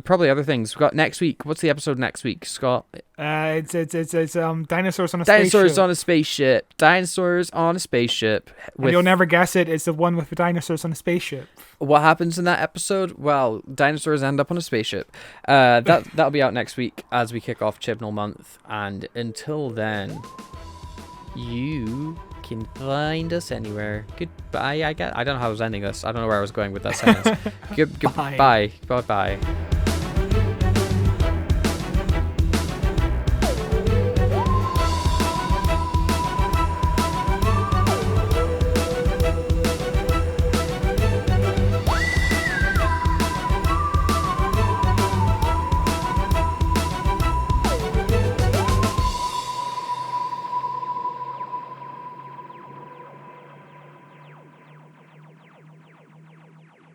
Probably other things. We've got next week. What's the episode next week, Scott? It's dinosaurs on a Dinosaurs spaceship. on a spaceship. Dinosaurs on a spaceship. And you'll never guess it. It's the one with the dinosaurs on a spaceship. What happens in that episode? Well, dinosaurs end up on a spaceship. That'll be out next week as we kick off Chibnall month. And until then, you can find us anywhere. Goodbye. I don't know how I was ending this. I don't know where I was going with that sentence. Goodbye. Bye. Bye.